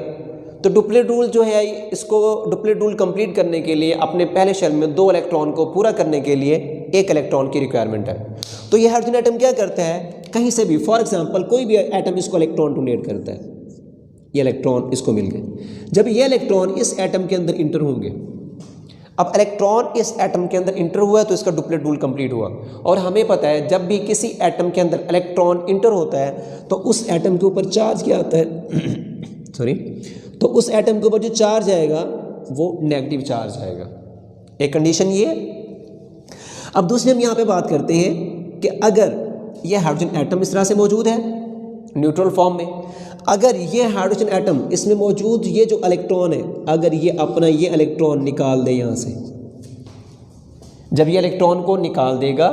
तो डुप्लेट रूल जो है, इसको डुप्लेट रूल कंप्लीट करने के लिए अपने पहले शेल में 2 इलेक्ट्रॉन को पूरा करने के लिए 1 इलेक्ट्रॉन की रिक्वायरमेंट है। तो ये हाइड्रोजन एटम क्या करता है? कहीं से भी, फॉर एग्जांपल कोई भी एटम इसको इलेक्ट्रॉन डोनेट करता है, ये इलेक्ट्रॉन इसको मिल गए। जब ये इलेक्ट्रॉन इस एटम के अंदर इंटर होंगे, अब इलेक्ट्रॉन इस एटम के अंदर इंटर हुआ तो इसका डुप्लेट रूल कंप्लीट हुआ। और हमें पता है जब भी किसी एटम के अंदर इलेक्ट्रॉन इंटर होता है तो उस एटम के ऊपर चार्ज क्या आता है सॉरी, तो उस एटम के ऊपर जो चार्ज आएगा वो नेगेटिव चार्ज आएगा। एक कंडीशन ये। अब दूसरी हम यहाँ पे बात करते हैं कि अगर ये हाइड्रोजन एटम इस तरह से मौजूद है न्यूट्रल फॉर्म में, अगर ये हाइड्रोजन एटम इसमें मौजूद ये जो इलेक्ट्रॉन है, अगर ये अपना ये इलेक्ट्रॉन निकाल दे यहाँ से, जब ये इलेक्ट्रॉन को निकाल देगा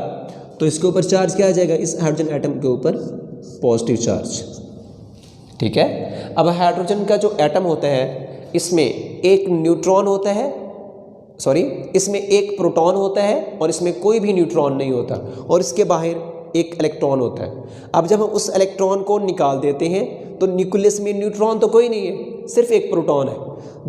तो इसके ऊपर चार्ज क्या आ जाएगा? इस हाइड्रोजन एटम के ऊपर पॉजिटिव चार्ज। ठीक है? अब हाइड्रोजन का जो एटम होता है इसमें एक न्यूट्रॉन होता है, इसमें एक प्रोटॉन होता है और इसमें कोई भी न्यूट्रॉन नहीं होता और इसके बाहर एक इलेक्ट्रॉन होता है। अब जब हम उस इलेक्ट्रॉन को निकाल देते हैं तो न्यूक्लियस में न्यूट्रॉन तो कोई नहीं है, सिर्फ एक प्रोटॉन है।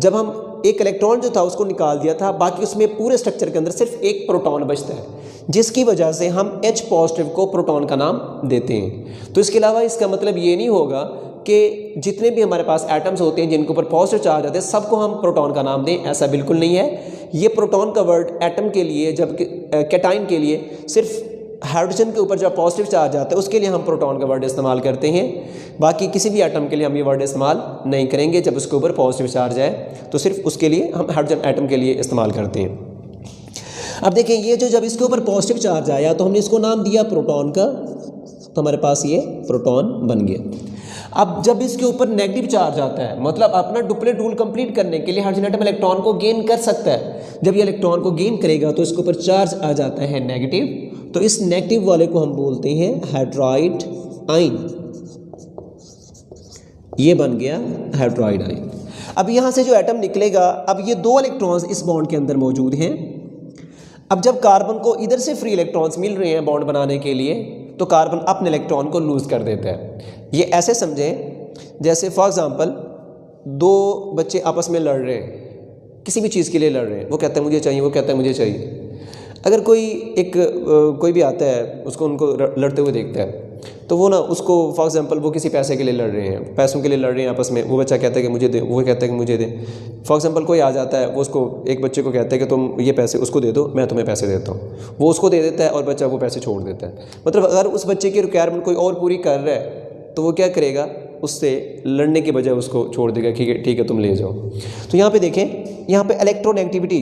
जब हम एक इलेक्ट्रॉन जो था उसको निकाल दिया था, बाकी उसमें पूरे स्ट्रक्चर के अंदर सिर्फ एक प्रोटॉन बचता है, जिसकी वजह से हम H पॉजिटिव को प्रोटॉन का नाम देते हैं। तो इसके अलावा इसका मतलब ये नहीं होगा कि जितने भी हमारे पास एटम्स होते हैं जिनके ऊपर पॉजिटिव चार्ज आते हैं सबको हम प्रोटॉन का नाम दें, ऐसा बिल्कुल नहीं है। ये प्रोटॉन का वर्ड एटम के लिए, जबकि कैटाइन के लिए सिर्फ हाइड्रोजन के ऊपर जब पॉजिटिव चार्ज आता है उसके लिए हम प्रोटॉन का वर्ड इस्तेमाल करते हैं, बाकी किसी भी एटम के लिए हम ये वर्ड इस्तेमाल नहीं करेंगे। जब उसके ऊपर पॉजिटिव चार्ज आए तो सिर्फ उसके लिए हम हाइड्रोजन एटम के लिए इस्तेमाल करते हैं। अब देखें ये जो जब इसके ऊपर पॉजिटिव चार्ज आया तो हमने इसको नाम दिया प्रोटॉन का, तो हमारे पास ये प्रोटॉन बन गया। अब जब इसके ऊपर नेगेटिव चार्ज आता है, मतलब अपना डुप्लेट रूल कंप्लीट करने के लिए हाइड्रोजन एटम इलेक्ट्रॉन को गेन कर सकता है। जब ये इलेक्ट्रॉन को गेन करेगा तो इसके ऊपर चार्ज आ जाता है नेगेटिव, तो इस नेगेटिव वाले को हम बोलते हैं हाइड्राइड आयन। ये बन गया हाइड्राइड आयन। अब यहाँ से जो एटम निकलेगा, अब ये 2 इलेक्ट्रॉन्स इस बॉन्ड के अंदर मौजूद हैं। अब जब कार्बन को इधर से फ्री इलेक्ट्रॉन्स मिल रहे हैं बॉन्ड बनाने के लिए, तो कार्बन अपने इलेक्ट्रॉन को लूज़ कर देता है। ये ऐसे समझें जैसे फॉर एग्जांपल 2 बच्चे आपस में लड़ रहे हैं, किसी भी चीज़ के लिए लड़ रहे हैं, वो कहता है मुझे चाहिए, वो कहता है मुझे चाहिए। अगर कोई भी आता है उसको उनको लड़ते हुए देखता है तो वो ना उसको फॉर एग्जांपल वो किसी पैसे के लिए लड़ रहे हैं, पैसों के लिए लड़ रहे हैं आपस में, वो बच्चा कहता है कि मुझे दे, वो कहता है कि मुझे दे। फॉर एग्जांपल कोई आ जाता है, वो उसको एक बच्चे को कहता है कि तुम ये पैसे उसको दे दो, मैं तुम्हें पैसे देता हूँ, वो उसको दे देता है और बच्चा वो पैसे छोड़ देता है। मतलब अगर उस बच्चे की रिक्वायरमेंट कोई और पूरी कर रहा है तो वो क्या करेगा, उससे लड़ने की बजाय उसको छोड़ देगा, ठीक है तुम ले जाओ। तो यहाँ पे देखें, यहाँ पे इलेक्ट्रोनेगेटिविटी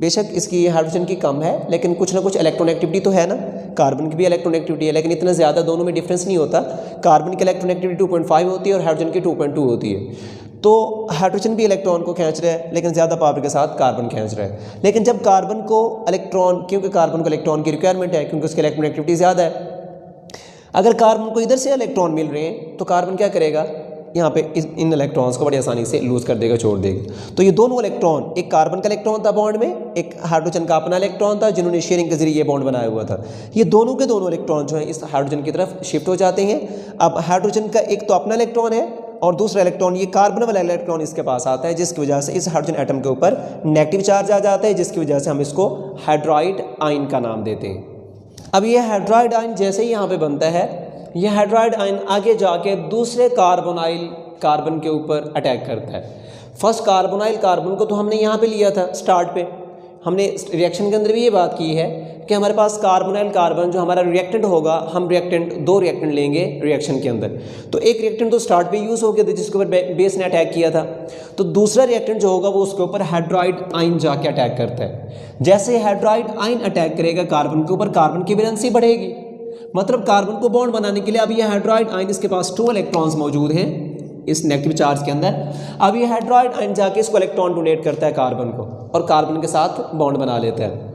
बेशक इसकी हाइड्रोजन की कम है, लेकिन कुछ ना कुछ इलेक्ट्रोनेगेटिविटी तो है ना। कार्बन की भी इलेक्ट्रोनेगेटिविटी है, लेकिन इतना ज़्यादा दोनों में डिफरेंस नहीं होता। कार्बन की इलेक्ट्रोनेगेटिविटी 2.5 होती है और हाइड्रोजन की 2.2 होती है। तो हाइड्रोजन भी इलेक्ट्रॉन को खींच रहा है, लेकिन ज़्यादा पावर के साथ कार्बन खींच रहा है। लेकिन जब कार्बन को इलेक्ट्रॉन, क्योंकि कार्बन को इलेक्ट्रॉन की रिक्वायरमेंट है, क्योंकि उसकी इलेक्ट्रोनेगेटिविटी ज़्यादा है, अगर कार्बन को इधर से इलेक्ट्रॉन मिल रहे हैं तो कार्बन क्या करेगा, यहाँ पे इन इलेक्ट्रॉन्स को बड़ी आसानी से लूज़ कर देगा, छोड़ देगा। तो ये दोनों इलेक्ट्रॉन, एक कार्बन का इलेक्ट्रॉन था बॉन्ड में, एक हाइड्रोजन का अपना इलेक्ट्रॉन था जिन्होंने शेयरिंग के जरिए ये बॉन्ड बनाया हुआ था। ये दोनों के दोनों इलेक्ट्रॉन जो है इस हाइड्रोजन की तरफ शिफ्ट हो जाते हैं। अब हाइड्रोजन का एक तो अपना इलेक्ट्रॉन है और दूसरा इलेक्ट्रॉन, ये कार्बन वाला इलेक्ट्रॉन इसके पास आता है, जिसकी वजह से इस हाइड्रोजन एटम के ऊपर नेगेटिव चार्ज आ जाता है, जिसकी वजह से हम इसको हाइड्राइड आयन का नाम देते हैं। अब ये हाइड्राइड आयन जैसे ही यहाँ पे बनता है, यह हाइड्राइड आयन आगे जाके दूसरे कार्बोनाइल कार्बन के ऊपर अटैक करता है। फर्स्ट कार्बोनाइल कार्बन को तो हमने यहाँ पे लिया था स्टार्ट पे, हमने रिएक्शन के अंदर भी ये बात की है कि हमारे पास कार्बोनाइल कार्बन जो हमारा रिएक्टेंट होगा, हम दो रिएक्टेंट लेंगे रिएक्शन के अंदर। तो एक रिएक्टेंट तो स्टार्ट पे यूज़ हो गया था जिसके ऊपर बेस ने अटैक किया था, तो दूसरा रिएक्टेंट जो होगा वो उसके ऊपर हाइड्राइड आयन जाके अटैक करता है। जैसे हाइड्राइड आयन अटैक करेगा कार्बन के ऊपर, कार्बन की वैलेंसी बढ़ेगी, मतलब कार्बन को बॉन्ड बनाने के लिए अब ये हाइड्राइड आयन, इसके पास 2 इलेक्ट्रॉन्स मौजूद हैं इस नेगेटिव चार्ज के अंदर। अब ये हाइड्राइड आयन जाके इसको इलेक्ट्रॉन डोनेट करता है कार्बन को और कार्बन के साथ बॉन्ड बना लेता है।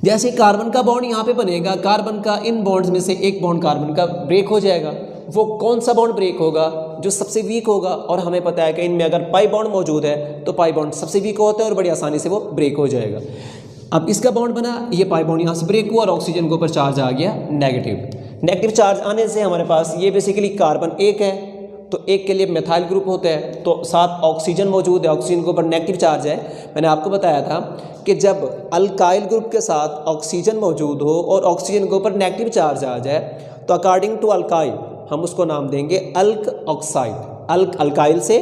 जैसे कार्बन का बॉन्ड यहाँ पे बनेगा, कार्बन का इन बॉन्ड्स में से एक बॉन्ड कार्बन का ब्रेक हो जाएगा। वो कौन सा बॉन्ड ब्रेक होगा, जो सबसे वीक होगा, और हमें पता है कि इनमें अगर पाई बॉन्ड मौजूद है तो पाई बॉन्ड सबसे वीक होता है और बड़ी आसानी से वो ब्रेक हो जाएगा। अब इसका बॉन्ड बना, ये पाई बॉन्ड यहाँ से ब्रेक हुआ और ऑक्सीजन के ऊपर चार्ज आ गया नेगेटिव चार्ज आने से हमारे पास ये बेसिकली कार्बन एक है, तो एक के लिए मेथाइल ग्रुप होता है, तो साथ ऑक्सीजन मौजूद है, ऑक्सीजन के ऊपर नेगेटिव चार्ज है। मैंने आपको बताया था कि जब अल्काइल ग्रुप के साथ ऑक्सीजन मौजूद हो और ऑक्सीजन के ऊपर नेगेटिव चार्ज आ जाए तो अकॉर्डिंग टू अल्काइल हम उसको नाम देंगे अल्क ऑक्साइड। अल्काइल से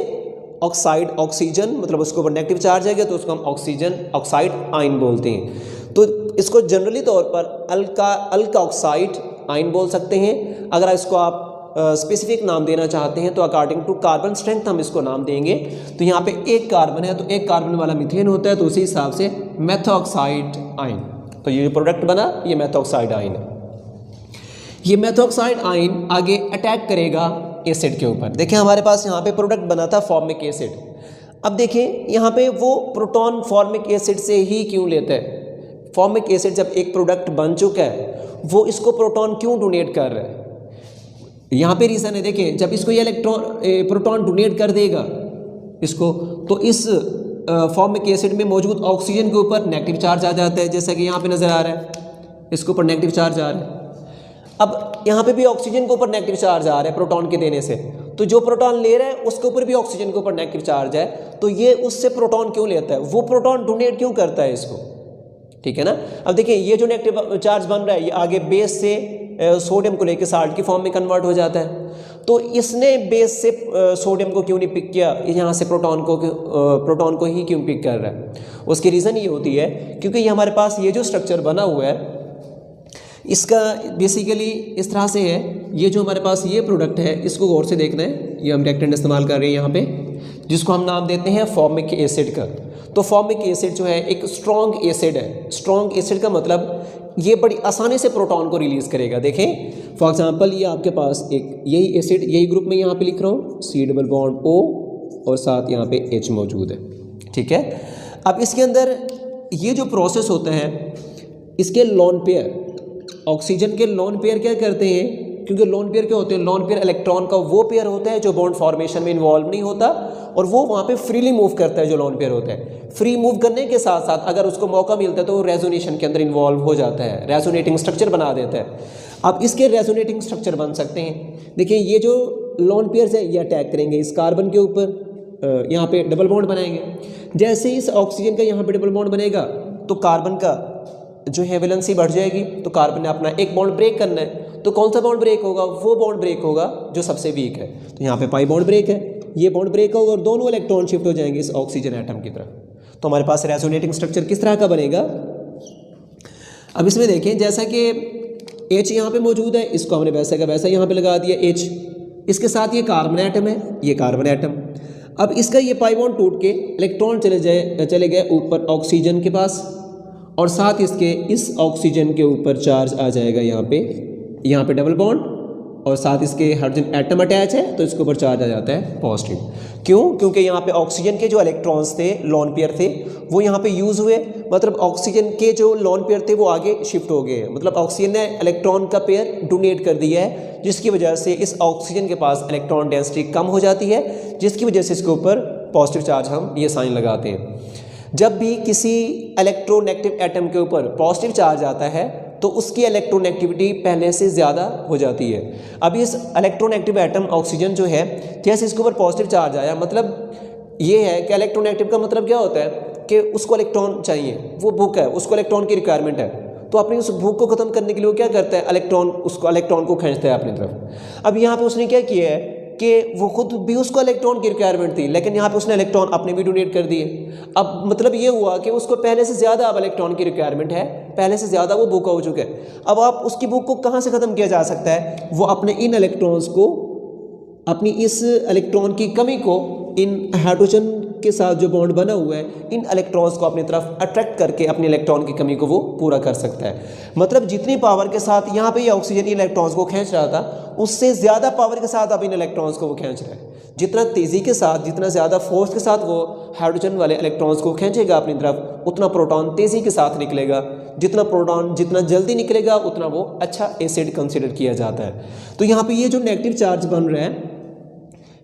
ऑक्साइड, ऑक्सीजन मतलब उसके ऊपर नेगेटिव चार्ज है तो उसको हम ऑक्सीजन ऑक्साइड आयन बोलते हैं। तो इसको जनरली तौर पर अल्का ऑक्साइड आयन बोल सकते हैं। अगर इसको आप स्पेसिफिक नाम देना चाहते हैं तो अकॉर्डिंग टू कार्बन स्ट्रेंथ हम इसको नाम देंगे। तो यहाँ पे एक कार्बन है तो एक कार्बन वाला मीथेन होता है, तो उसी हिसाब से मेथॉक्साइड आयन। तो ये जो प्रोडक्ट बना ये मेथॉक्साइड आयन है। ये मेथॉक्साइड आयन आगे अटैक करेगा एसिड के ऊपर। देखें हमारे पास यहाँ पे प्रोडक्ट बना था फॉर्मिक एसिड। अब देखें यहाँ पे वो प्रोटॉन फॉर्मिक एसिड से ही क्यों लेता है। फॉर्मिक एसिड जब एक प्रोडक्ट बन चुका है वो इसको प्रोटॉन क्यों डोनेट कर रहा है, यहाँ पे रीज़न है। देखें जब इसको ये प्रोटॉन डोनेट कर देगा इसको, तो इस फॉर्मिक एसिड में मौजूद ऑक्सीजन के ऊपर नेगेटिव चार्ज आ जाता है, जैसा कि यहाँ पे नज़र आ रहा है, इसके ऊपर नेगेटिव चार्ज आ रहा है। अब यहाँ पे भी ऑक्सीजन के ऊपर नेगेटिव चार्ज आ रहा है प्रोटॉन के देने से, तो जो प्रोटॉन ले रहा है उसके ऊपर भी ऑक्सीजन के ऊपर नेगेटिव चार्ज है, तो ये उससे प्रोटॉन क्यों लेता है, वो प्रोटॉन डोनेट क्यों करता है इसको, ठीक है ना। अब देखिए ये जो नेगेटिव चार्ज बन रहा है ये आगे बेस से सोडियम को लेकर साल्ट की फॉर्म में कन्वर्ट हो जाता है, तो इसने बेस से सोडियम को क्यों नहीं पिक किया, यहाँ से प्रोटॉन को ही क्यों पिक कर रहा है। उसकी रीज़न ये होती है क्योंकि ये हमारे पास ये जो स्ट्रक्चर बना हुआ है इसका बेसिकली इस तरह से है, ये जो हमारे पास ये प्रोडक्ट है इसको गौर से देखना है। ये हम रिएक्टेंट इस्तेमाल कर रहे हैं यहाँ पे, जिसको हम नाम देते हैं फॉर्मिक एसिड का। तो फॉर्मिक एसिड जो है एक स्ट्रॉन्ग एसिड है। स्ट्रॉन्ग एसिड का मतलब ये बड़ी आसानी से प्रोटॉन को रिलीज़ करेगा। देखें फॉर एग्जांपल ये आपके पास एक यही एसिड, यही ग्रुप में यहाँ पे लिख रहा हूँ, C डबल बॉन्ड O और साथ यहाँ पे H मौजूद है, ठीक है। अब इसके अंदर ये जो प्रोसेस होता है, इसके लोन पेयर, ऑक्सीजन के लोन पेयर क्या करते हैं, क्योंकि लोन पेयर क्या होते हैं, लोन पेयर इलेक्ट्रॉन का वो पेयर होता है जो बॉन्ड फॉर्मेशन में इन्वॉल्व नहीं होता और वो वहाँ पे फ्रीली मूव करता है। जो लोन पेयर होता है फ्री मूव करने के साथ साथ अगर उसको मौका मिलता है तो वो रेजोनेशन के अंदर इन्वॉल्व हो जाता है, रेजोनेटिंग स्ट्रक्चर बना देता है। अब इसके रेजोनेटिंग स्ट्रक्चर बन सकते हैं। देखिए ये जो लोन पेयर्स है ये अटैक करेंगे इस कार्बन के ऊपर, यहाँ पे डबल बॉन्ड बनाएंगे। जैसे इस ऑक्सीजन का यहाँ पे डबल बॉन्ड बनेगा तो कार्बन का जो है वैलेंसी बढ़ जाएगी, तो कार्बन ने अपना एक बॉन्ड ब्रेक करना है। तो कौन सा बॉन्ड ब्रेक होगा, वो बॉन्ड ब्रेक होगा जो सबसे वीक है। तो यहाँ पे पाई बॉन्ड ब्रेक है, ये बॉन्ड ब्रेक होगा और दोनों इलेक्ट्रॉन शिफ्ट हो जाएंगे इस ऑक्सीजन एटम की तरफ। तो हमारे पास रेजोनेटिंग स्ट्रक्चर किस तरह का बनेगा। अब इसमें देखें जैसा कि H यहाँ पे मौजूद है, इसको हमने वैसे का वैसा यहाँ पे लगा दिया H। इसके साथ ये कार्बन एटम है, ये कार्बन एटम। अब इसका ये पाई बॉन्ड टूट के इलेक्ट्रॉन चले गए ऊपर ऑक्सीजन के पास और साथ इसके इस ऑक्सीजन के ऊपर चार्ज आ जाएगा यहाँ पे डबल बॉन्ड और साथ इसके हाइड्रोजन एटम अटैच है तो इसके ऊपर चार्ज आ जाता है पॉजिटिव। क्यों, क्योंकि यहाँ पे ऑक्सीजन के जो इलेक्ट्रॉन्स थे, लोन पेयर थे, वो यहाँ पे यूज़ हुए। मतलब ऑक्सीजन के जो लोन पेयर थे वो आगे शिफ्ट हो गए, मतलब ऑक्सीजन ने इलेक्ट्रॉन का पेयर डोनेट कर दिया है, जिसकी वजह से इस ऑक्सीजन के पास इलेक्ट्रॉन डेंसिटी कम हो जाती है, जिसकी वजह से इसके ऊपर पॉजिटिव चार्ज हम ये साइन लगाते हैं। जब भी किसी इलेक्ट्रोनेगेटिव एटम के ऊपर पॉजिटिव चार्ज आता है तो उसकी इलेक्ट्रोनेगेटिविटी पहले से ज़्यादा हो जाती है। अब इस इलेक्ट्रोनेगेटिव एटम ऑक्सीजन जो है, जैसे इसके ऊपर पॉजिटिव चार्ज आया, मतलब ये है कि इलेक्ट्रोनेगेटिव का मतलब क्या होता है कि उसको इलेक्ट्रॉन चाहिए, वो भूख है, उसको इलेक्ट्रॉन की रिक्वायरमेंट है। तो अपनी उस भूख को ख़त्म करने के लिए वो क्या करता है, इलेक्ट्रॉन को खींचता है अपनी तरफ। अब यहाँ पर उसने क्या किया है कि वो खुद भी उसको इलेक्ट्रॉन की रिक्वायरमेंट थी, लेकिन यहाँ पे उसने इलेक्ट्रॉन अपने भी डोनेट कर दिए। अब मतलब ये हुआ कि उसको पहले से ज़्यादा अब इलेक्ट्रॉन की रिक्वायरमेंट है, पहले से ज़्यादा वो भूखा हो चुका है। अब आप उसकी भूख को कहाँ से ख़त्म किया जा सकता है, वो अपने इन इलेक्ट्रॉन्स को, अपनी इस इलेक्ट्रॉन की कमी को इन हाइड्रोजन के साथ जो बॉन्ड बना हुआ है, इन इलेक्ट्रॉन्स को अपनी तरफ अट्रैक्ट करके अपने इलेक्ट्रॉन की कमी को वो पूरा कर सकता है। मतलब जितनी पावर के साथ यहाँ पे ये ऑक्सीजन इन इलेक्ट्रॉन्स को खींच रहा था, उससे ज़्यादा पावर के साथ अब इन इलेक्ट्रॉन्स को वो खींच रहा है। जितना तेज़ी के साथ, जितना ज़्यादा फोर्स के साथ वो हाइड्रोजन वाले इलेक्ट्रॉन्स को खींचेगा अपनी तरफ, उतना प्रोटॉन तेज़ी के साथ निकलेगा। जितना प्रोटॉन जितना जल्दी निकलेगा उतना वो अच्छा एसिड कंसिडर किया जाता है। तो यहाँ पे ये जो नेगेटिव चार्ज बन रहा है,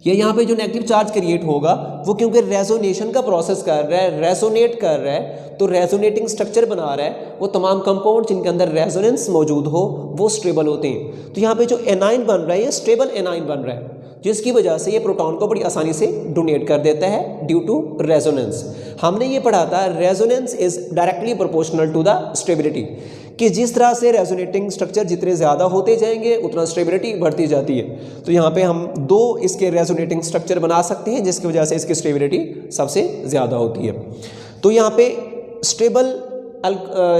या यहाँ पे जो नेगेटिव चार्ज क्रिएट होगा, वो क्योंकि रेजोनेशन का प्रोसेस कर रहा है, रेजोनेट कर रहा है, तो रेजोनेटिंग स्ट्रक्चर बना रहा है। वो तमाम कंपाउंड जिनके अंदर रेजोनेंस मौजूद हो वो स्टेबल होते हैं। तो यहाँ पे जो एनाइन बन रहा है ये स्टेबल एनाइन बन रहा है, जिसकी वजह से ये प्रोटॉन को बड़ी आसानी से डोनेट कर देता है ड्यू टू रेजोनेंस। हमने ये पढ़ा था resonance is directly proportional to the stability, कि जिस तरह से रेजोनेटिंग स्ट्रक्चर जितने ज़्यादा होते जाएंगे उतना स्टेबिलिटी बढ़ती जाती है। तो यहाँ पे हम दो इसके रेजोनेटिंग स्ट्रक्चर बना सकते हैं जिसकी वजह से इसकी स्टेबिलिटी सबसे ज़्यादा होती है। तो यहाँ पे स्टेबल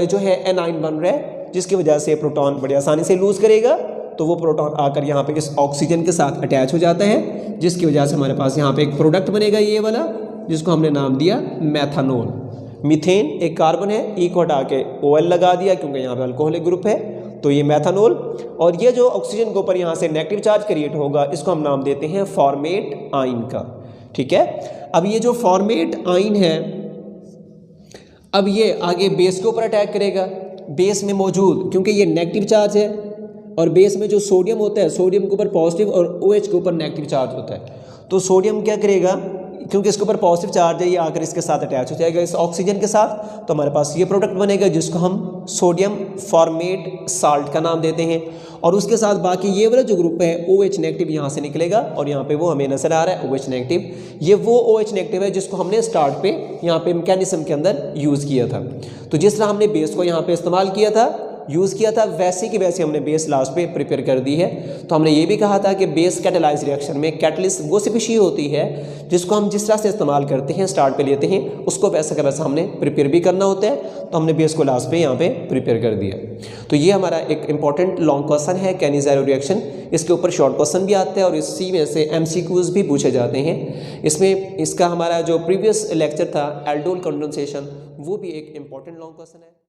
जो है एनाइन बन रहा है, जिसकी वजह से प्रोटॉन बड़ी आसानी से लूज़ करेगा। तो वो प्रोटॉन आकर यहाँ पे इस ऑक्सीजन के साथ अटैच हो जाता है, जिसकी वजह से हमारे पास यहाँ पे एक प्रोडक्ट बनेगा ये वाला, जिसको हमने नाम दिया मैथानॉल। मीथेन एक कार्बन है, ई को हटा के OL लगा दिया क्योंकि यहाँ पे अल्कोहलिक ग्रुप है, तो ये मैथानॉल। और ये जो ऑक्सीजन के ऊपर यहाँ से नेगेटिव चार्ज क्रिएट होगा, इसको हम नाम देते हैं फॉर्मेट आइन का। ठीक है, अब ये जो फॉर्मेट आइन है, अब ये आगे बेस के ऊपर अटैक करेगा। बेस में मौजूद, क्योंकि ये नेगेटिव चार्ज है और बेस में जो सोडियम होता है, सोडियम के ऊपर पॉजिटिव और OH के ऊपर नेगेटिव चार्ज होता है। तो सोडियम क्या करेगा, क्योंकि इसके ऊपर पॉजिटिव चार्ज है, ये आकर इसके साथ अटैच हो जाएगा इस ऑक्सीजन के साथ। तो हमारे पास ये प्रोडक्ट बनेगा जिसको हम सोडियम फॉर्मेट साल्ट का नाम देते हैं। और उसके साथ बाकी ये वाला जो ग्रुप है OH नेगेटिव यहाँ से निकलेगा, और यहाँ पे वो हमें नजर आ रहा है OH नेगेटिव। ये वो OH नेगेटिव है जिसको हमने स्टार्ट पे यहाँ पे मैकेनिज्म के अंदर यूज़ किया था। तो जिस तरह हमने बेस को यहाँ पे इस्तेमाल किया था, यूज़ किया था, वैसे की वैसे हमने बेस लास्ट पे प्रिपेयर कर दी है। तो हमने ये भी कहा था कि बेस कैटालाइज रिएक्शन में कैटलिस्ट वो स्पीशी होती है जिसको हम जिस तरह से इस्तेमाल करते हैं, स्टार्ट पे लेते हैं, उसको वैसा का वैसा हमने प्रिपेयर भी करना होता है। तो हमने बेस को लास्ट पे यहाँ पे प्रिपेयर कर दिया। तो ये हमारा एक इंपॉर्टेंट लॉन्ग क्वेश्चन है कैनी-ज़ायरो रिएक्शन। इसके ऊपर शॉर्ट क्वेश्चन भी आते हैं और इसी में से MCQs भी पूछे जाते हैं। इसमें इसका हमारा जो प्रीवियस लेक्चर था एल्डोल कंडेंसेशन, वो भी एक इंपॉर्टेंट लॉन्ग क्वेश्चन है।